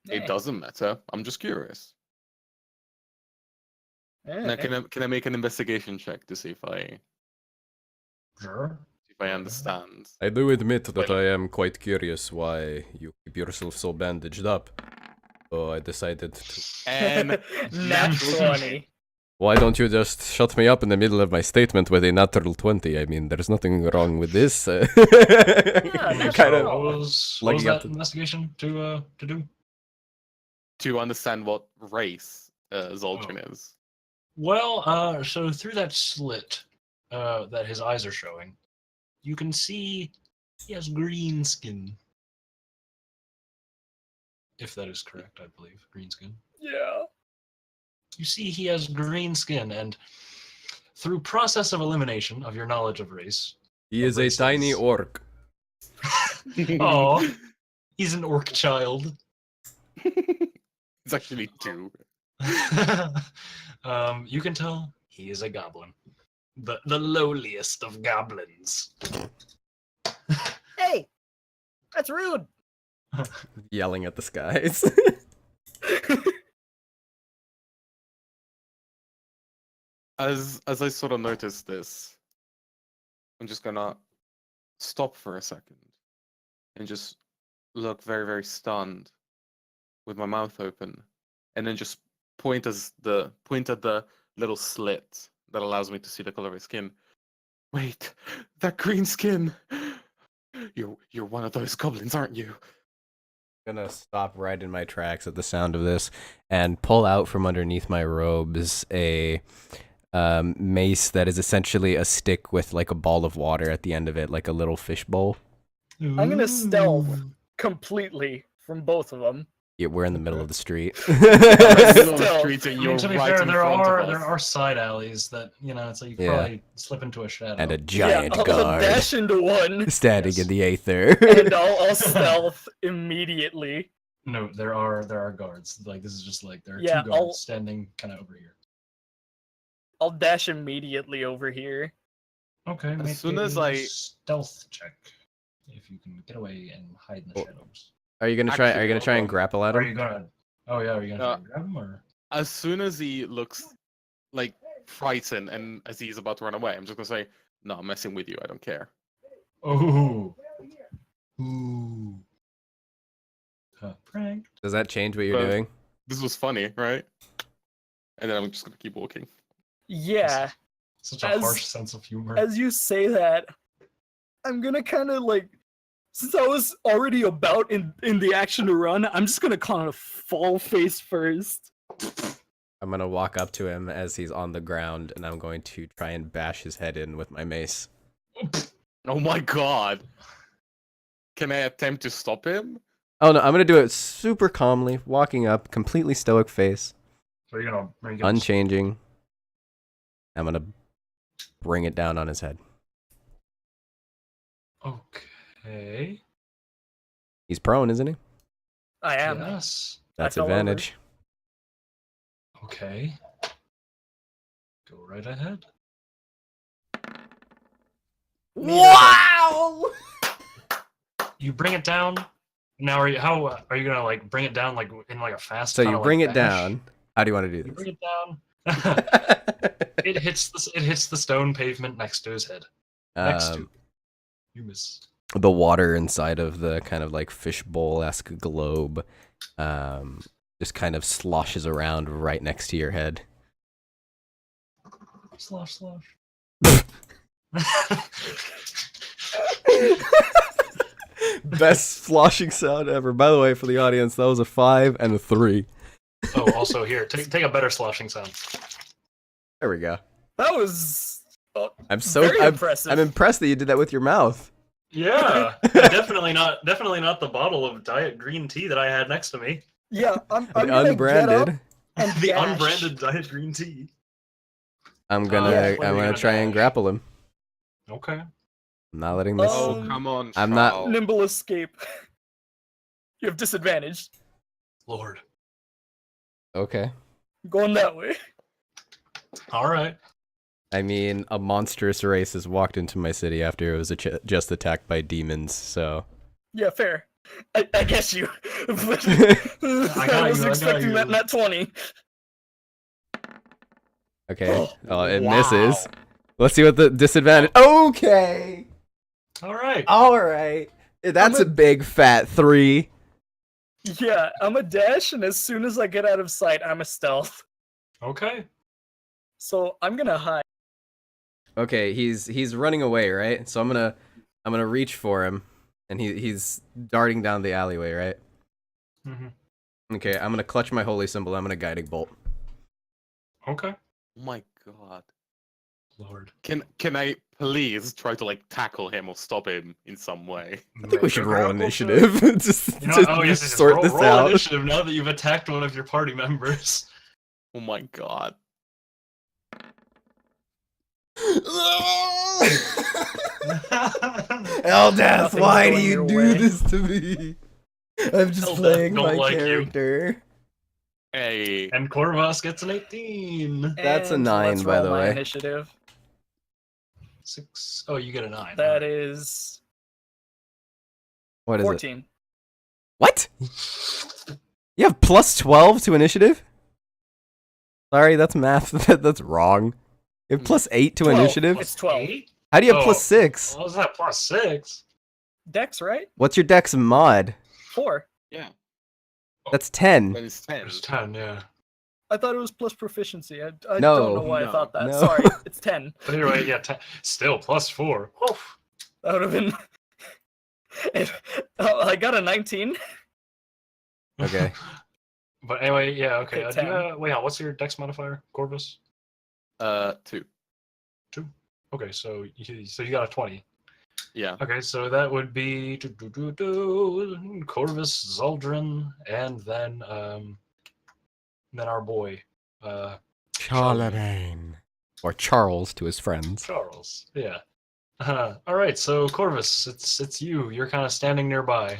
It doesn't matter. I'm just curious. Now, Eh. can I make an investigation check to see Sure. if I understand? I do admit that Wait. I am quite curious why you keep yourself so bandaged up. So I decided to. And Nat 20. Why don't you just shut me up in the middle of my statement with a natural 20? I mean, there's nothing wrong with this. not Kind at of. all. What was Lucky that up to- investigation to do? to understand what race Zaldrin is. Well, so through that slit that his eyes are showing, you can see he has green skin. If that is correct, I believe. Green skin. Yeah. You see he has green skin, and through process of elimination of your knowledge of race, He is a races. tiny orc. oh, he's an orc child. It's actually two. You can tell he is a goblin. The lowliest of goblins. Hey! That's rude! Yelling at the skies. As I sort of notice this, I'm just gonna stop for a second and just look very, very stunned with my mouth open, and then just point at the little slit that allows me to see the color of his skin. Wait, that green skin! You're one of those goblins, aren't you? Gonna stop right in my tracks at the sound of this and pull out from underneath my robes a mace that is essentially a stick with like a ball of water at the end of it, like a little fish bowl. I'm gonna stealth completely from both of them. Yeah, we're in the middle of the street. Right in the middle of the Still. street, and I mean, you're to be right fair, in there front are of us. there are side alleys that it's like you could Yeah. probably slip into a shadow. And a giant I'll guard dash into one, standing Yes. in the aether. and I'll stealth immediately. No, there are guards. Like this is just like there are Yeah, two guards I'll- standing kind of over here. I'll dash immediately over here. Okay, As make soon a as I- stealth check if you can get away and hide in the Oh. shadows. Are you gonna try? Are Actually, you gonna hold try and on. grapple at Are him? you gonna? Oh yeah, are you gonna try Uh, and grab him or? As soon as he looks like frightened and as he's about to run away, I'm just gonna say, "No, I'm messing with you. I don't care." Oh. Ooh. Prank. Does that change what you're But- doing? This was funny, right? And then I'm just gonna keep walking. Yeah, Such a As- harsh sense of humor. as you say that, I'm gonna kind of like, since I was already about in the action to run, I'm just gonna kind of fall face first. I'm gonna walk up to him as he's on the ground, and I'm going to try and bash his head in with my mace. Oh my god! Can I attempt to stop him? Oh no, I'm gonna do it super calmly, walking up, completely stoic face, So are you gonna unchanging. I'm gonna bring it down on his head. Okay. He's prone, isn't he? I am. Yes. That's fell over. advantage. Okay. Go right ahead. Wow! You bring it down. Now, how are you gonna like bring it down like in like a fast? So kinda, you bring like, it dash? down. How do you want to do You this? bring it down. It hits the stone pavement next to his head. Next to. You miss. The water inside of the kind of like fishbowl-esque globe just kind of sloshes around right next to your head. Slosh, slosh. Best sloshing sound ever. By the way, for the audience, that was a 5 and a 3. Oh, also here, take a better sloshing sound. There we go. That was I'm very impressive. I'm impressed that you did that with your mouth. Yeah, definitely not the bottle of diet green tea that I had next to me. Yeah, I'm The gonna get up unbranded. and The dash. unbranded diet green tea. I'm gonna Yeah, what are you gonna try and dash? grapple him. Okay. I'm not letting this. Oh, Um, come on, I'm not- Charles. Nimble escape. You have disadvantage. Lord. Okay. Going that way. All right. I mean, a monstrous race has walked into my city after it was just attacked by demons, so. Yeah, fair. I guess you. But got I was you, I got expecting that you. not 20. Okay. Oh, it Wow. misses. Let's see what the disadvantage. Okay. All right. All right. That's a big fat 3. Yeah, I'm a dash, and as soon as I get out of sight, I'm a stealth. Okay. So I'm gonna hide. Okay, he's running away, right? So I'm gonna reach for him, and he's darting down the alleyway, right? Mm-hmm. Okay, I'm gonna clutch my holy symbol. I'm gonna guiding bolt. Okay. Oh my god. Lord. Can I please try to like tackle him or stop him in some way? I think we should roll Grapple initiative. check. Just You know, to oh yes, yes, sort roll, this roll out. initiative now that you've attacked one of your party members. Oh my god. Eldath, Nothing's why do going you your do way. this to me? I'm just Eldath playing don't my like you. character. Hey. And Corvus gets an 18. That's a And 9, let's by roll the my way. Initiative. 6. Oh, you get a 9. That is What is 14. it? What? You have plus 12 to initiative? Sorry, that's math. That's wrong. You have plus 8 to 12. initiative? It's 12. 8? How do you have Oh. plus 6? What was that? Plus 6? Dex, right? What's your dex mod? 4. Yeah. That's 10. That is 10. There's 10, yeah. I thought it was plus proficiency. I No. don't know why I No. thought that. No. Sorry, it's 10. But anyway, yeah, 10. Still plus 4. Oof. That would have been. I got a 19. Okay. But anyway, yeah, okay. Okay, 10. Wait, what's your dex modifier, Corvus? 2. 2. Okay, so you got a 20. Yeah. Okay, so that would be Corvus, Zaldrin, and then our boy, Charlemagne. Or Charles to his friends. Charles. Yeah. All right, so Corvus, it's you. You're kind of standing nearby.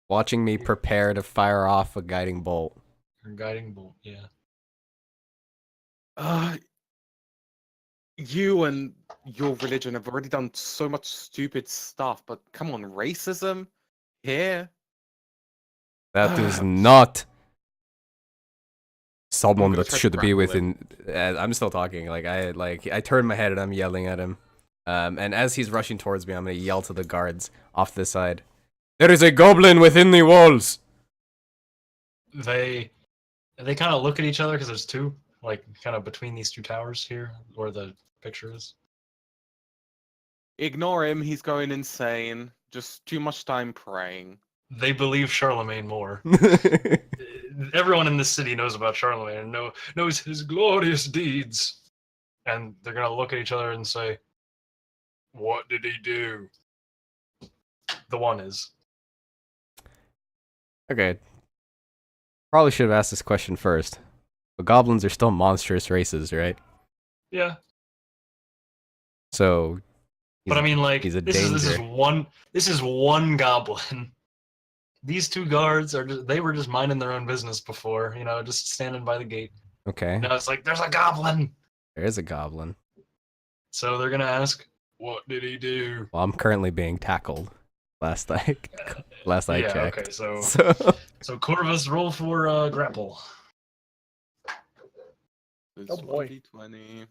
Watching me prepare to fire off a guiding bolt. You're guiding bolt. Yeah. You and your religion have already done so much stupid stuff, but come on, racism? Here? That is not someone gonna that try to should be grapple within. I'm still talking. I turn my head and I'm yelling at him. And as he's rushing towards me, I'm gonna yell to the guards off this side. There is a goblin within the walls. They kind of look at each other because there's two, like kind of between these two towers here, where the picture is. Ignore him, he's going insane. Just too much time praying. They believe Charlemagne more. Everyone in this city knows about Charlemagne and knows his glorious deeds. And they're gonna look at each other and say, "What did he do?" The one is. Okay. Probably should have asked this question first. But goblins are still monstrous races, right? Yeah. So, But I mean, like, he's a this is danger. this is one goblin. These two guards they were just minding their own business before, just standing by the gate. Okay, Now it's like there's a goblin. there is a goblin. So they're gonna ask, what did he do? Well, I'm currently being tackled. Last I Yeah, checked. okay, so So Corvus, roll for grapple. It's Oh, boy. 2020.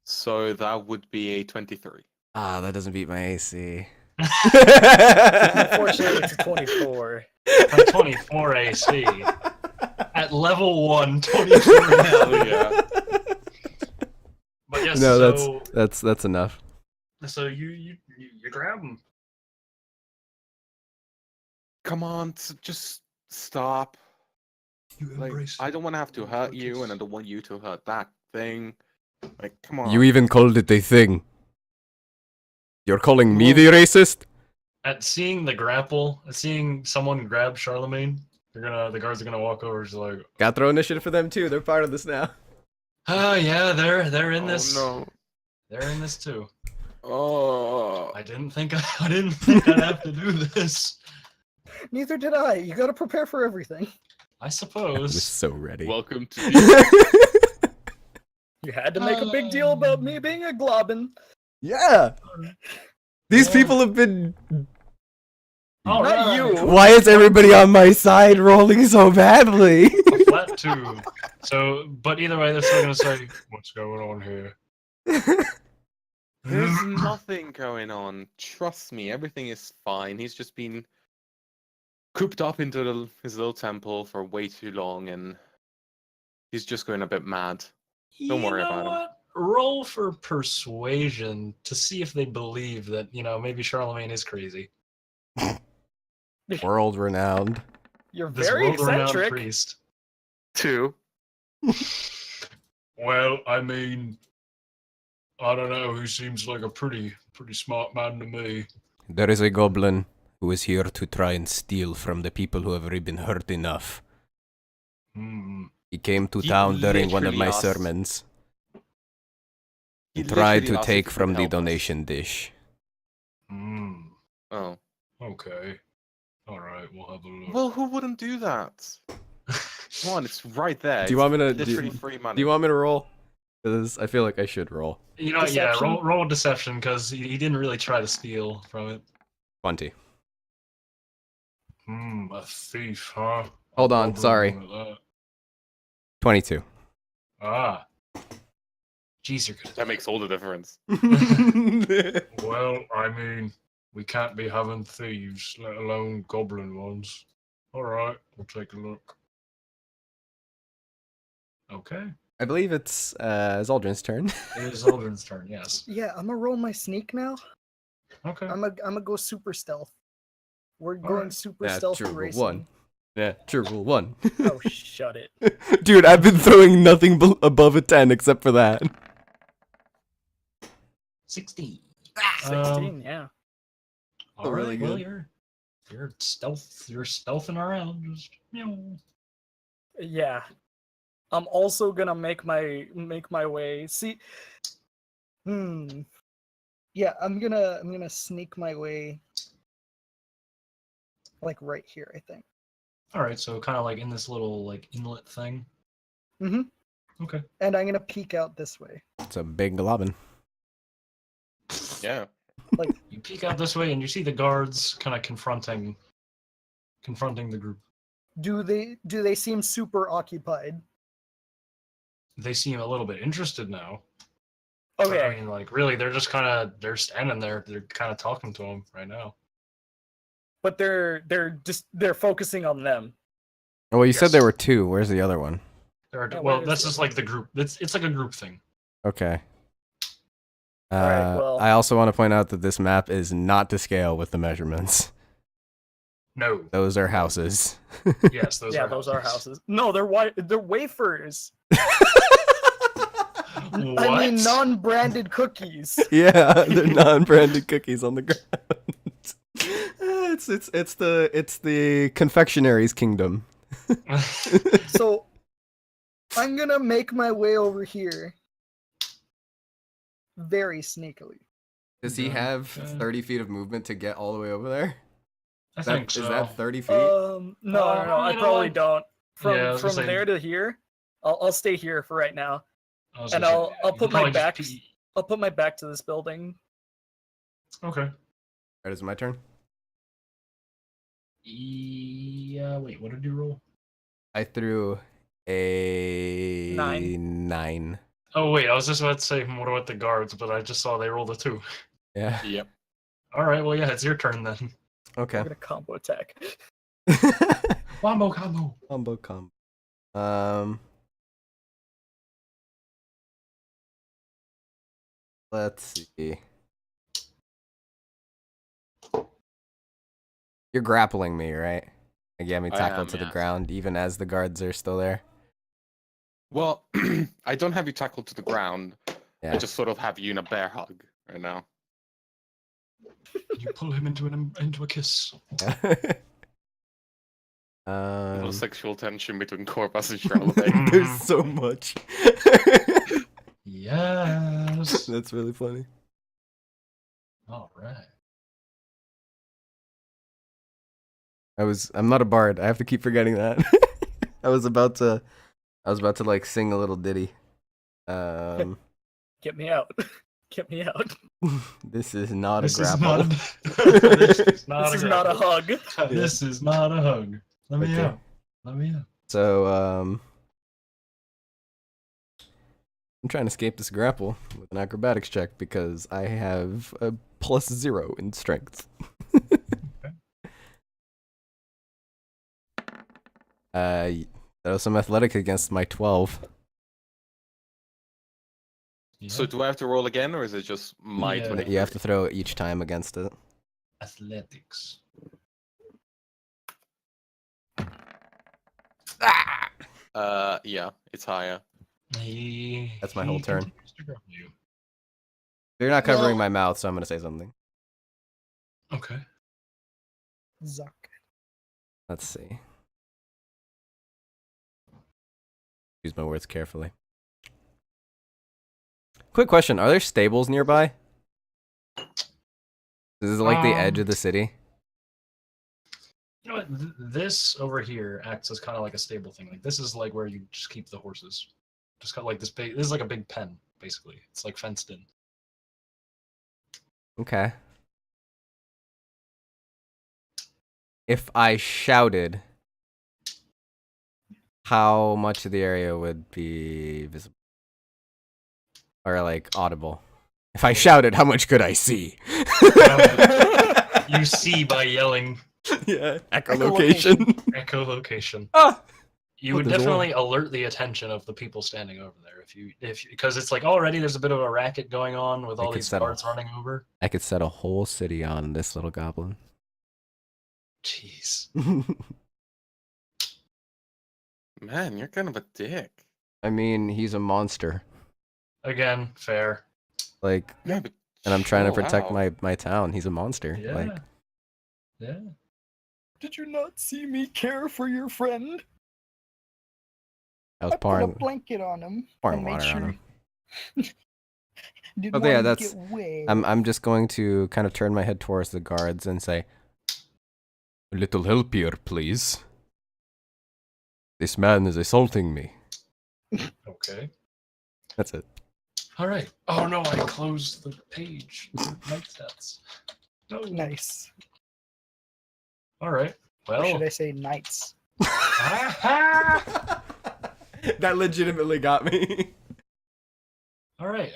So that would be a 23. that doesn't beat my AC. Unfortunately, it's a 24. A 24 AC. At level 1, 24 Hell yeah. But yes, No, so that's enough. you grab him. Come on, just stop. You Like, embrace I don't want to have to your hurt you, purchase. and I don't want you to hurt that thing. Like, come on. You even called it a thing. You're calling me Well- the racist? At seeing the grapple, at seeing someone grab Charlemagne, the guards are gonna walk over, just like, Got throw initiative for them too. They're part of this now. oh yeah, they're in Oh, this. no. They're in this too. Oh. I didn't think I'd have to do this. Neither did I. You gotta prepare for everything. I I was suppose. so ready. Welcome to the... You had to make a big deal about me being a globin. Yeah. These Yeah. people have been. All Not right. you. Why is everybody on my side rolling so badly? A flat 2. So, but either way, they're still gonna say, "What's going on here?" There's nothing going on. Trust me, everything is fine. He's just been cooped up into his little temple for way too long, and he's just going a bit mad. Don't worry You know about him. what? Roll for persuasion to see if they believe that maybe Charlemagne is crazy. World renowned. You're This very world-renowned eccentric. priest. 2. Well, I mean, I don't know. He seems like a pretty smart man to me. There is a goblin who is here to try and steal from the people who have already been hurt enough. Hmm. He came to He town during one of literally my asked- sermons. He literally tried to asked take if he from could the help us. donation dish. Hmm. Oh. Okay. All right. We'll have a look. Well, who wouldn't do that? Come on, it's right there. Do you want me to? It's literally free money. Do you want me to roll? Because I feel like I should roll. Yeah. Deception? Roll deception because he didn't really try to steal from it. 20. A thief, huh? Hold I'll on, roll sorry. one of that. 22. Ah. Jeez, you're good. That makes all the difference. Well, I mean, we can't be having thieves, let alone goblin ones. All right, we'll take a look. Okay. I believe it's Zaldrin's turn. It is Aldrin's turn, yes. Yeah, I'm gonna roll my sneak now. Okay. I'm gonna go super stealth. We're All going right. super Yeah, stealth true rule racing. 1. Yeah, true rule 1. Oh, shut it. Dude, I've been throwing nothing above a 10 except for that. 16. 16, yeah. All really right, well, good. you're stealthing around. Just, Yeah. I'm also gonna make my way. See, Yeah, I'm gonna sneak my way like right here, I think. All right, so kind of like in this little like inlet thing. Mm-hmm. Okay. And I'm gonna peek out this way. It's a big globin. Yeah. You peek out this way and you see the guards kind of confronting the group. Do they seem super occupied? They seem a little bit interested now. But, okay. I mean, like, really, they're standing there. They're kind of talking to him right now. But they're focusing on them. Oh, well, you said there Yes. were 2. Where's the other one? Yeah, Well, where that's is just it? like the group. It's like a group thing. Okay. Alright, well- I also want to point out that this map is not to scale with the measurements. No. Those are houses. Yes, those Yeah, are those are houses. No, they're wafers. I mean, What? non-branded cookies. Yeah, they're non-branded cookies on the ground. It's the confectionary's kingdom. So I'm gonna make my way over here. Very sneakily. Does he Okay. have 30 feet of movement to get all the way over there? I think so. Is that 30 feet? No. I you know probably what? don't. Yeah, I was From gonna say- there to here, I'll stay here for right now, I was and gonna say, I'll you put could my probably just back. pee- I'll put my back to this building. Okay. Alright, is it my turn? Yeah. Wait. What did you roll? I threw a 9. Oh wait, I was just about to say what about the guards, but I just saw they rolled a 2. Yeah. Yep. All right. Well, yeah, it's your turn then. Okay. We're gonna combo attack. Wombo combo. Combo combo. Let's see. You're grappling me, right? Like you have me I tackled am, to the yes. ground, even as the guards are still there. Well, I don't have you tackled to the ground. Yeah. I just sort of have you in a bear hug right now. You pull him into a kiss. A little um, sexual tension between Corvus and Charlemagne. there's so much. Yes. That's really funny. All right. I'm not a bard. I have to keep forgetting that. I was about to like sing a little ditty. Get me out. Get me out. This is not This a is grapple. not a. This is not This a is not a grapple. hug. This is not a hug. Let me Okay. out. Let me out. So, I'm trying to escape this grapple with an acrobatics check because I have a +0 in strength. That was some athletic against my 12. Yeah. So do I have to roll again, or is it just my Yeah. 20? You have to throw each time against it. Athletics. Yeah, it's higher. That's my whole turn. continues to grapple you. You're not covering Well- my mouth, so I'm gonna say something. Okay. Zuck. Let's see. Use my words carefully. Quick question: are there stables nearby? This is like the edge of the city. You know what? This over here acts as kind of like a stable thing. Like this is like where you just keep the horses. Just kind of like this big. This is like a big pen, basically. It's like fenced in. Okay. If I shouted, how much of the area would be visible? Or like audible? If I shouted, how much could I see? You see by yelling Yeah. Echolocation. echolocation. Ah! You Oh, would there's a definitely alert the attention of the people standing over there if because it's like already there's a bit of a racket going on with I all could these settle. guards running over. I could set a whole city on this little goblin. Jeez. Man, you're kind of a dick. I mean, he's a monster. Again, fair. Like, Yeah, but and I'm trying to chill protect out. my town. He's a monster. Yeah. Like, Yeah. Did you not see me care for your friend? I was I put a pouring blanket on him. pouring and made water on sure him. Didn't Oh, want yeah, him to that's- get wet. I'm just going to kind of turn my head towards the guards and say, "A little help here, please. This man is assaulting me." Okay. That's it. All right. Oh no, I closed the page. Night stats. No. Nice. All right. Or Well. should I say knights? Ah-ha! That legitimately got me. All right.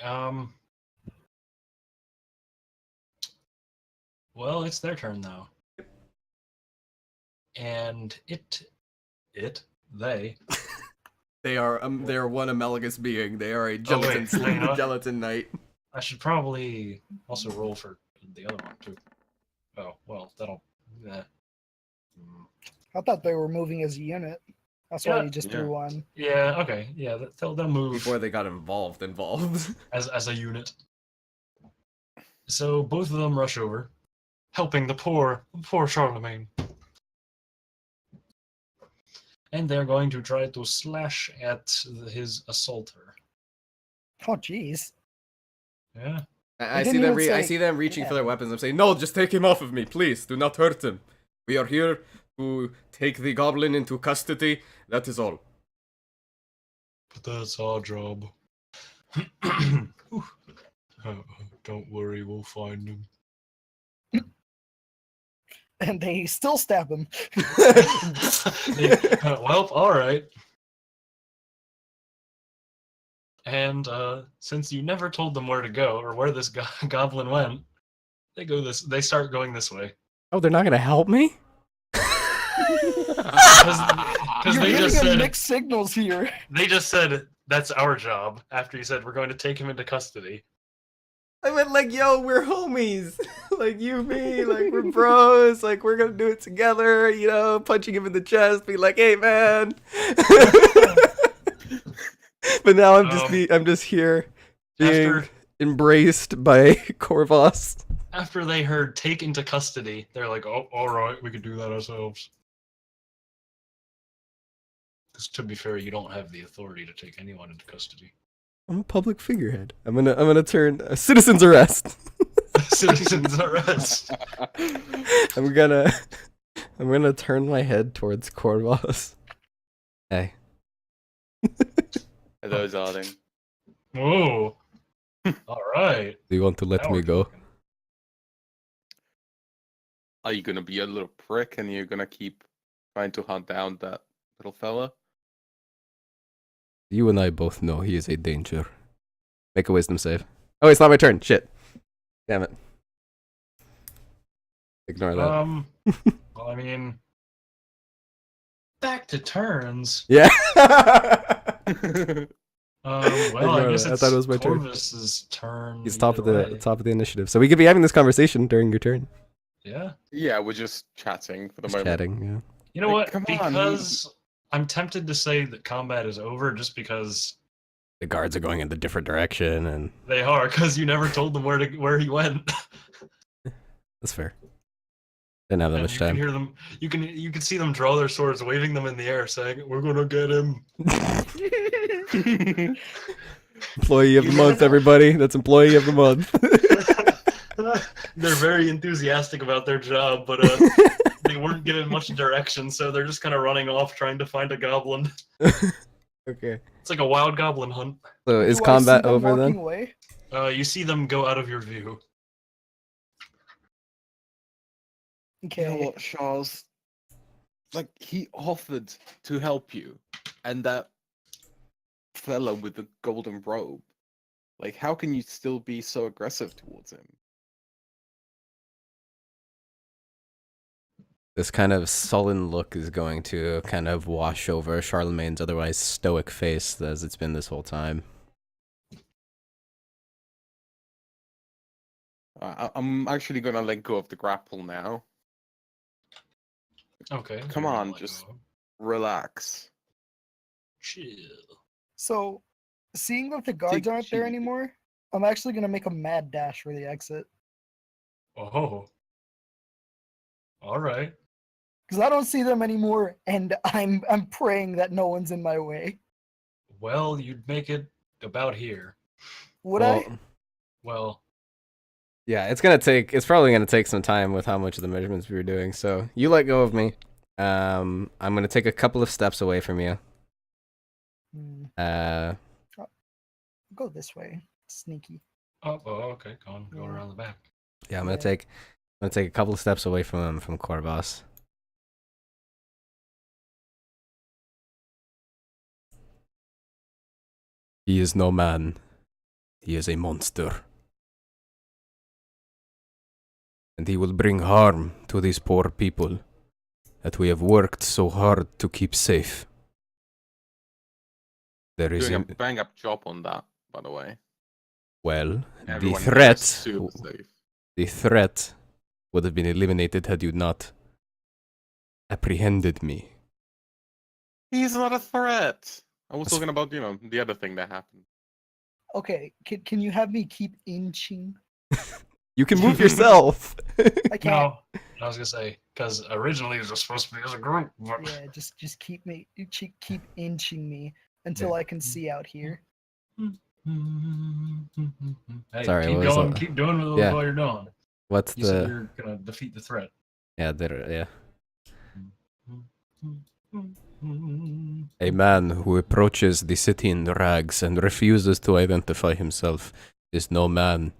Well, it's their turn now. And they. They are one amalgamous being. They are a wait, hang on. gelatin knight. I should probably also roll for the other one too. Oh well, that'll. Yeah. I thought they were moving as a unit. That's why Yeah. you just Yeah. threw one. Yeah. Okay. Yeah. They'll move Before they got involved. as a unit. So both of them rush over, helping the poor Charlemagne. and they're going to try to slash at his assaulter. Oh, jeez. Yeah. I didn't see them. even I say- see them reaching for their yeah. weapons. I'm saying, no, just take him off of me, please. Do not hurt him. We are here to take the goblin into custody. That is all. But that's our job. Don't worry, we'll find him. And they still stab him. Well, all right. And since you never told them where to go or where this goblin went, they start going this way. Oh, they're not gonna help me? Because You're they giving just him said mixed signals here. they just said that's our job after you said we're going to take him into custody. I meant like, yo, we're homies. Like you, me, like we're bros. Like we're gonna do it together. You know, punching him in the chest, be like, hey, man. But now I'm just here being After embraced by Corvus. after they heard take into custody, they're like, oh, all right, we could do that ourselves. Because to be fair, you don't have the authority to take anyone into custody. I'm a public figurehead. I'm gonna turn citizens arrest. Citizens arrest. I'm gonna turn my head towards Corvus. Hey. Hello, darling. Whoa. All right. Do you want to let Now me we're go? talking. Are you gonna be a little prick and you're gonna keep trying to hunt down that little fella? You and I both know he is a danger. Make a wisdom save. Oh, it's not my turn. Shit. Damn it. Ignore that. Well, I mean, back to turns. Yeah. Well, Ignore I guess that. I it's thought it was my turn. Corvus's turn. He's top of either the way. top of the initiative. So we could be having this conversation during your turn. Yeah. Yeah, we're just chatting for the Just moment. chatting, yeah. You know Like, what? come on. Because I'm tempted to say that combat is over just because The guards are going in a different direction, and they are, because you never told them where he went. that's fair. Didn't have that And much you can time. hear them. You can see them draw their swords, waving them in the air, saying, "We're gonna get him." Employee of the month, everybody. That's employee of the month. They're very enthusiastic about their job, but they weren't given much direction, so they're just kind of running off trying to find a goblin. Okay. It's like a wild goblin hunt. So is Do I combat see them over walking then? away? You see them go out of your view. Okay. You know what, Charles? Like, he offered to help you, and that fella with the golden robe. Like, how can you still be so aggressive towards him? This kind of sullen look is going to kind of wash over Charlemagne's otherwise stoic face as it's been this whole time. I'm actually gonna let go of the grapple now. Okay. Come you're gonna on, let just- go. Relax. Chill. So, seeing that the guards Take aren't there cheese. anymore, I'm actually gonna make a mad dash for the exit. Oh. All right. Because I don't see them anymore, and I'm praying that no one's in my way. Well, you'd make it about here. Would I? Well, Yeah, it's probably gonna take some time with how much of the measurements we were doing. So you let go of me. I'm gonna take a couple of steps away from you. Hmm, Uh, go this way. Sneaky. oh, okay. Going Yeah. around the back. yeah, I'm Yeah. gonna take a couple of steps away from Corvus. He is no man. He is a monster. And he will bring harm to these poor people that we have worked so hard to keep safe. There is Doing a bang up job on that, by the way. well, Everyone here is super safe. the threat would have been eliminated had you not apprehended me. He's not a threat. I was talking about, the other thing that happened. Okay, can you have me keep inching? You can move yourself. I can't. No, I was gonna say because originally it was supposed to be as a group. But... Yeah, just keep inching me until I can see out here. Hey, Sorry, keep what was going. that? Keep doing what Yeah. you're doing. What's You said the? you're gonna defeat the threat. Yeah, yeah. A man who approaches the city in rags and refuses to identify himself is no man.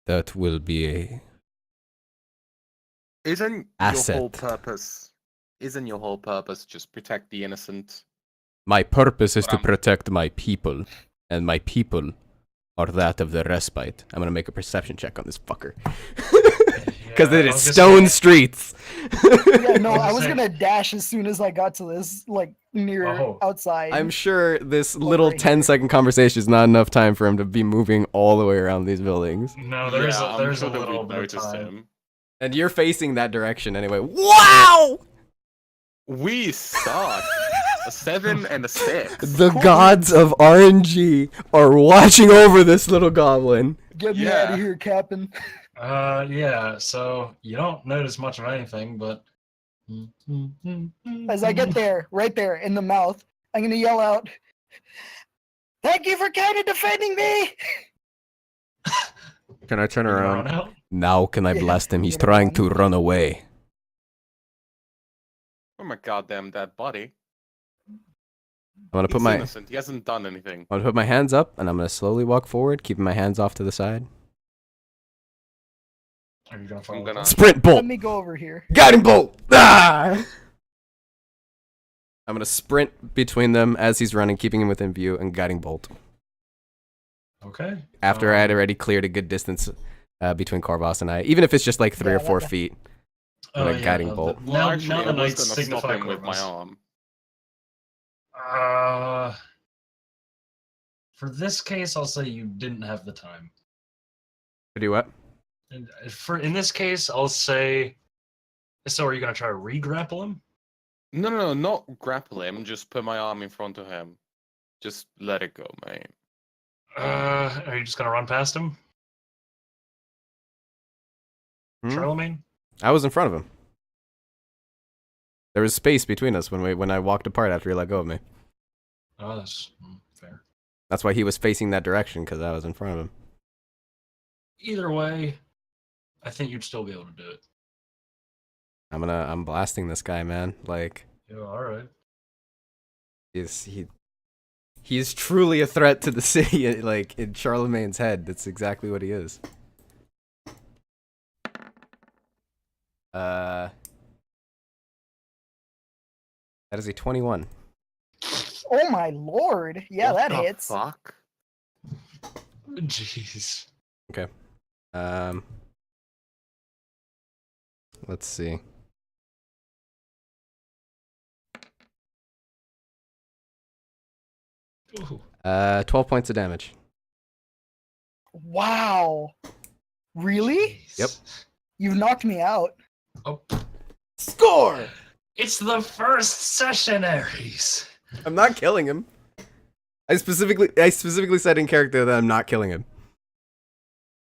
That will be a Isn't Asset. your whole purpose? Isn't your whole purpose just protect the innocent? My purpose is to Um, protect my people, and my people are that of the respite. I'm gonna make a perception check on this fucker. Because it I is was gonna stone say- streets. Yeah, no, I was saying- gonna dash as soon as I got to this, like, near Oh. outside. I'm sure this little right here. 10-second conversation is not enough time for him to be moving all the way around these buildings. No, there's yeah, a, there's I'm a sure that little we've bit of noticed time. him. And you're facing that direction anyway. Wow! We suck. A 7 and a 6. The gods of RNG are watching over this little goblin. Get me Yeah. out of here, Captain. Yeah. So you don't notice much of anything, but As I get there, right there in the mouth, I'm gonna yell out, "Thank you for kind of defending me!" Can I turn You around? run out? Now can I Yeah, blast him? He's get trying around. to run away. Oh my goddamn dead body. I'm gonna put He's my innocent. He hasn't done anything. I'm gonna put my hands up and I'm gonna slowly walk forward, keeping my hands off to the side. Are you gonna follow? gonna- them? Sprint bolt! Let me go over here. Guiding bolt! Ah! I'm gonna sprint between them as he's running, keeping him within view, and guiding bolt. Okay. After I had already cleared a good distance between Corvus and I, even if it's just like 3 or Yeah, 4 that- feet. With a guiding bolt. Now, Well, actually, now I the was knights gonna stop signify him with my Corvus. arm. For this case, I'll say you didn't have the time. To do what? And in this case, I'll say. So, are you gonna try to re-grapple him? No, not grapple him. Just put my arm in front of him. Just let it go, mate. Are you just gonna run past him, Hmm? Charlemagne? I was in front of him. There was space between us when I walked apart after he let go of me. Oh, that's fair. That's why he was facing that direction, because I was in front of him. Either way, I think you'd still be able to do it. I'm blasting this guy, man. Like, Yeah, all right. he's truly a threat to the city. Like in Charlemagne's head, that's exactly what he is. That is a 21. Oh my lord! Yeah, What that the hits. Fuck. Jeez. Let's see. Ooh. 12 points of damage. Wow. Really? Jeez. Yep. You've knocked me out. Oh, Score! it's the first session, Ares. I'm not killing him. I specifically said in character that I'm not killing him.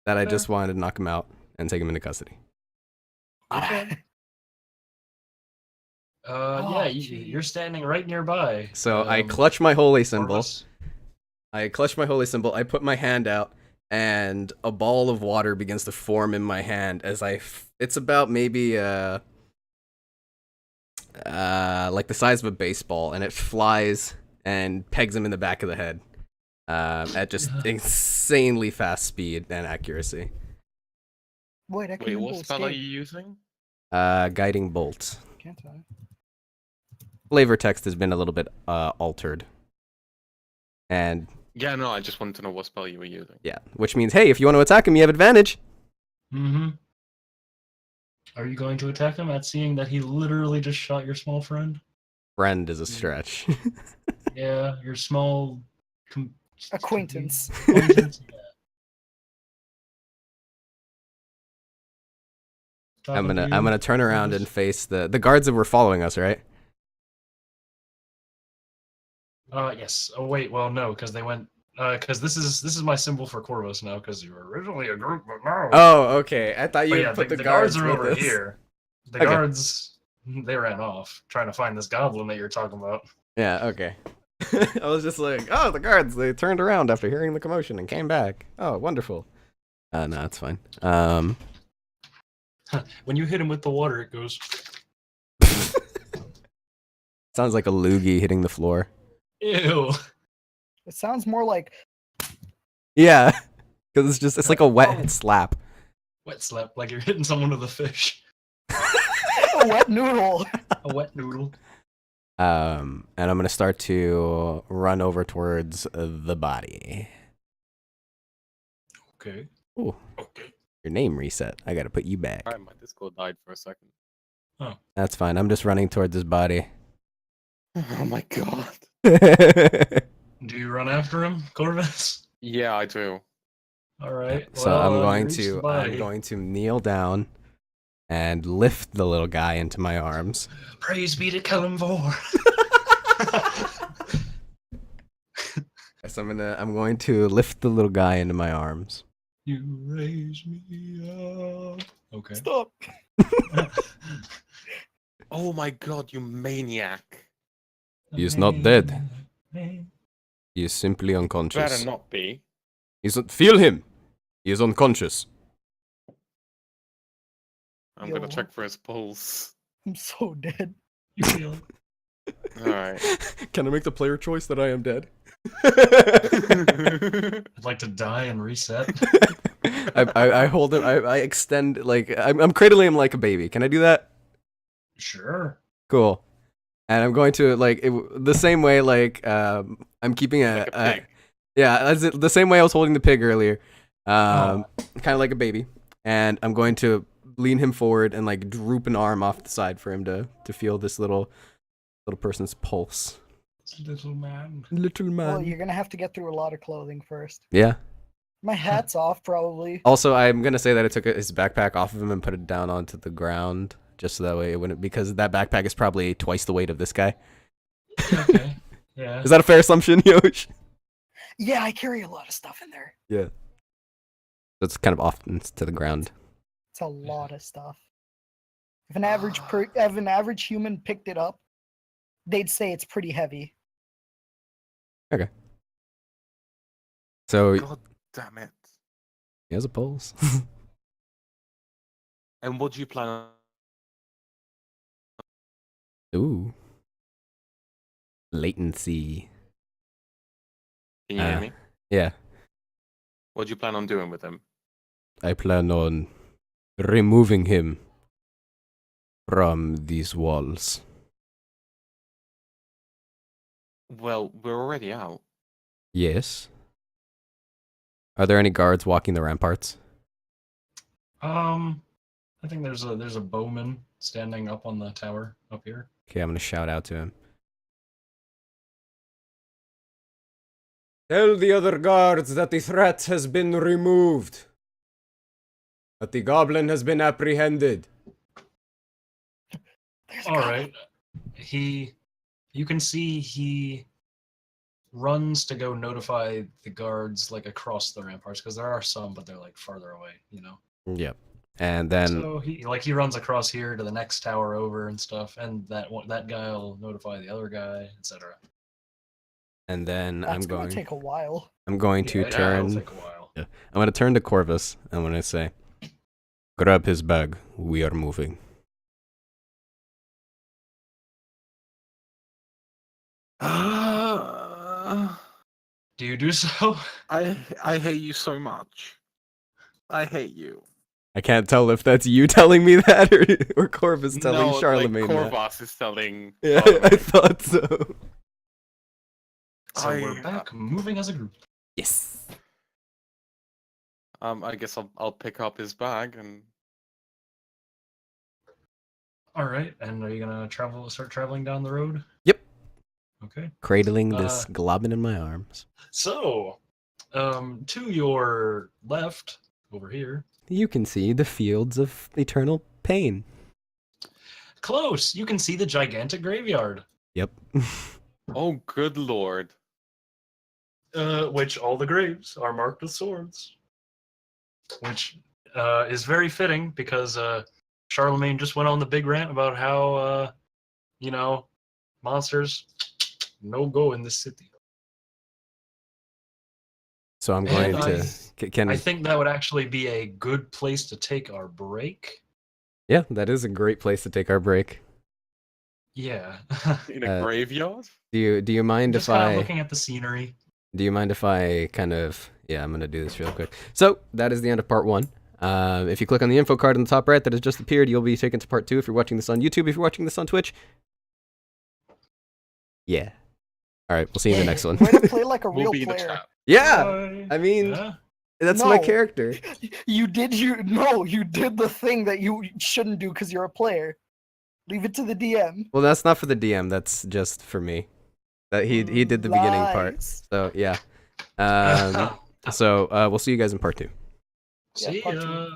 That I just wanted to knock him out and take him into custody. Yeah, Oh, you're standing right nearby. So I clutch my holy symbol. Corvus. I put my hand out, and a ball of water begins to form in my hand as it's about maybe like the size of a baseball, and it flies and pegs him in the back of the head at just insanely fast speed and accuracy. Wait, I can Wait, what spell are you using? Guiding bolt. Can't I? Flavor text has been a little bit altered, and Yeah, no, I just wanted to know what spell you were using. yeah, which means hey, if you want to attack him, you have advantage. Mm-hmm. Are you going to attack him at seeing that he literally just shot your small friend? Friend is a stretch. Yeah, your small Acquaintance. acquaintance, yeah. I'm gonna turn around and face the guards that were following us, right? Yes. Oh wait. Well, no, because they went Because this is my symbol for Corvus now. Because you were originally a group, but now. Oh, okay. I thought But you yeah, put the the guards guards are with over us. here. The Okay. guards, they ran off trying to find this goblin that you're talking about. Yeah, okay. I was just like, oh, the guards, they turned around after hearing the commotion and came back. Oh, wonderful. No, it's fine. When you hit him with the water, it goes. Sounds like a loogie hitting the floor. Ew. It sounds more like Yeah, because it's like a wet slap. Wet slap, like you're hitting someone with a fish. a wet noodle. A wet noodle. And I'm gonna start to run over towards the body. Okay. Ooh, Okay. your name reset. I gotta put you back. Alright, my Discord died for a second. That's fine. I'm just running towards his body. Oh my god. Do you run after him, Corvus? Yeah, I do. All right. So well, I'm you going reached the to body. kneel down and lift the little guy into my arms. Praise be to Kellenvor. So I'm going to lift the little guy into my arms. You raise me up. Okay. Stop. Oh my god, you maniac. He is not dead. He is simply unconscious. Better not be. Feel him. He is unconscious. I'm Yo. gonna check for his pulse. I'm so dead. You feel it. Alright. Can I make the player choice that I am dead? I'd like to die and reset. I hold him. I extend like I'm cradling him like a baby. Can I do that? Sure. Cool. And I'm going to like the same way like I'm keeping Like a pig. yeah, that's it, the same way I was holding the pig earlier. Oh. Kind of like a baby. And I'm going to lean him forward and like droop an arm off the side for him to feel this little person's pulse. Little man. Little man. Well, you're gonna have to get through a lot of clothing first. Yeah. My hat's off, probably. Also, I'm gonna say that I took his backpack off of him and put it down onto the ground, just so that way it wouldn't, because that backpack is probably twice the weight of this guy. Okay. Yeah. Is that a fair assumption, Yosh? Yeah, I carry a lot of stuff in there. Yeah. That's kind of off to the ground. It's a lot of stuff. If an average human picked it up, they'd say it's pretty heavy. So God damn it. he has a pulse. And what do you plan on? Ooh. Latency. Can you hear me? Yeah. What do you plan on doing with him? I plan on removing him from these walls. Well, we're already out. Yes. Are there any guards walking the ramparts? I think there's a bowman standing up on the tower up here. Okay, I'm gonna shout out to him. Tell the other guards that the threat has been removed. That the goblin has been apprehended. There's a All goblin. right. You can see he runs to go notify the guards like across the ramparts, because there are some, but they're like farther away, you know. Yep. And then So he runs across here to the next tower over and stuff, and that guy will notify the other guy, etc. I'm That's gonna going take a while. to turn. It'll take a while. I'm gonna turn to Corvus. I'm gonna say, grab his bag. We are moving. Do you do so? I hate you so much. I hate you. I can't tell if that's you telling me that or Corvus telling no, Charlemagne like that. Corvus is telling. Yeah, I Charlemagne. thought so. So we're back, moving as a group. Yes. I guess I'll pick up his bag and. All right, and are you gonna start traveling down the road? Yep. Okay. Cradling this globin in my arms. So, to your left, over here, You can see the fields of eternal pain. close, you can see the gigantic graveyard. Yep. Oh, good lord. which all the graves are marked with swords, which is very fitting because Charlemagne just went on the big rant about how monsters no go in this city. So I'm going And to. Can I think that would actually be a good place to take our break. Yeah, that is a great place to take our break. Yeah. In a graveyard? Do you mind Just if kind of I looking at the scenery. do you mind if I kind of I'm gonna do this real quick. So that is the end of part 1. If you click on the info card on the top right that has just appeared, you'll be taken to part 2 if you're watching this on YouTube. If you're watching this on Twitch, yeah. All right, we'll see you in the next one. Way to play like a We'll real be in the player. chat. Yeah, Bye. I mean Yeah. that's my No. character. You did the thing that you shouldn't do because you're a player. Leave it to the DM. Well, that's not for the DM. That's just for me. That he did the beginning part. Lies. So yeah. So we'll see you guys in part 2. See part two. ya.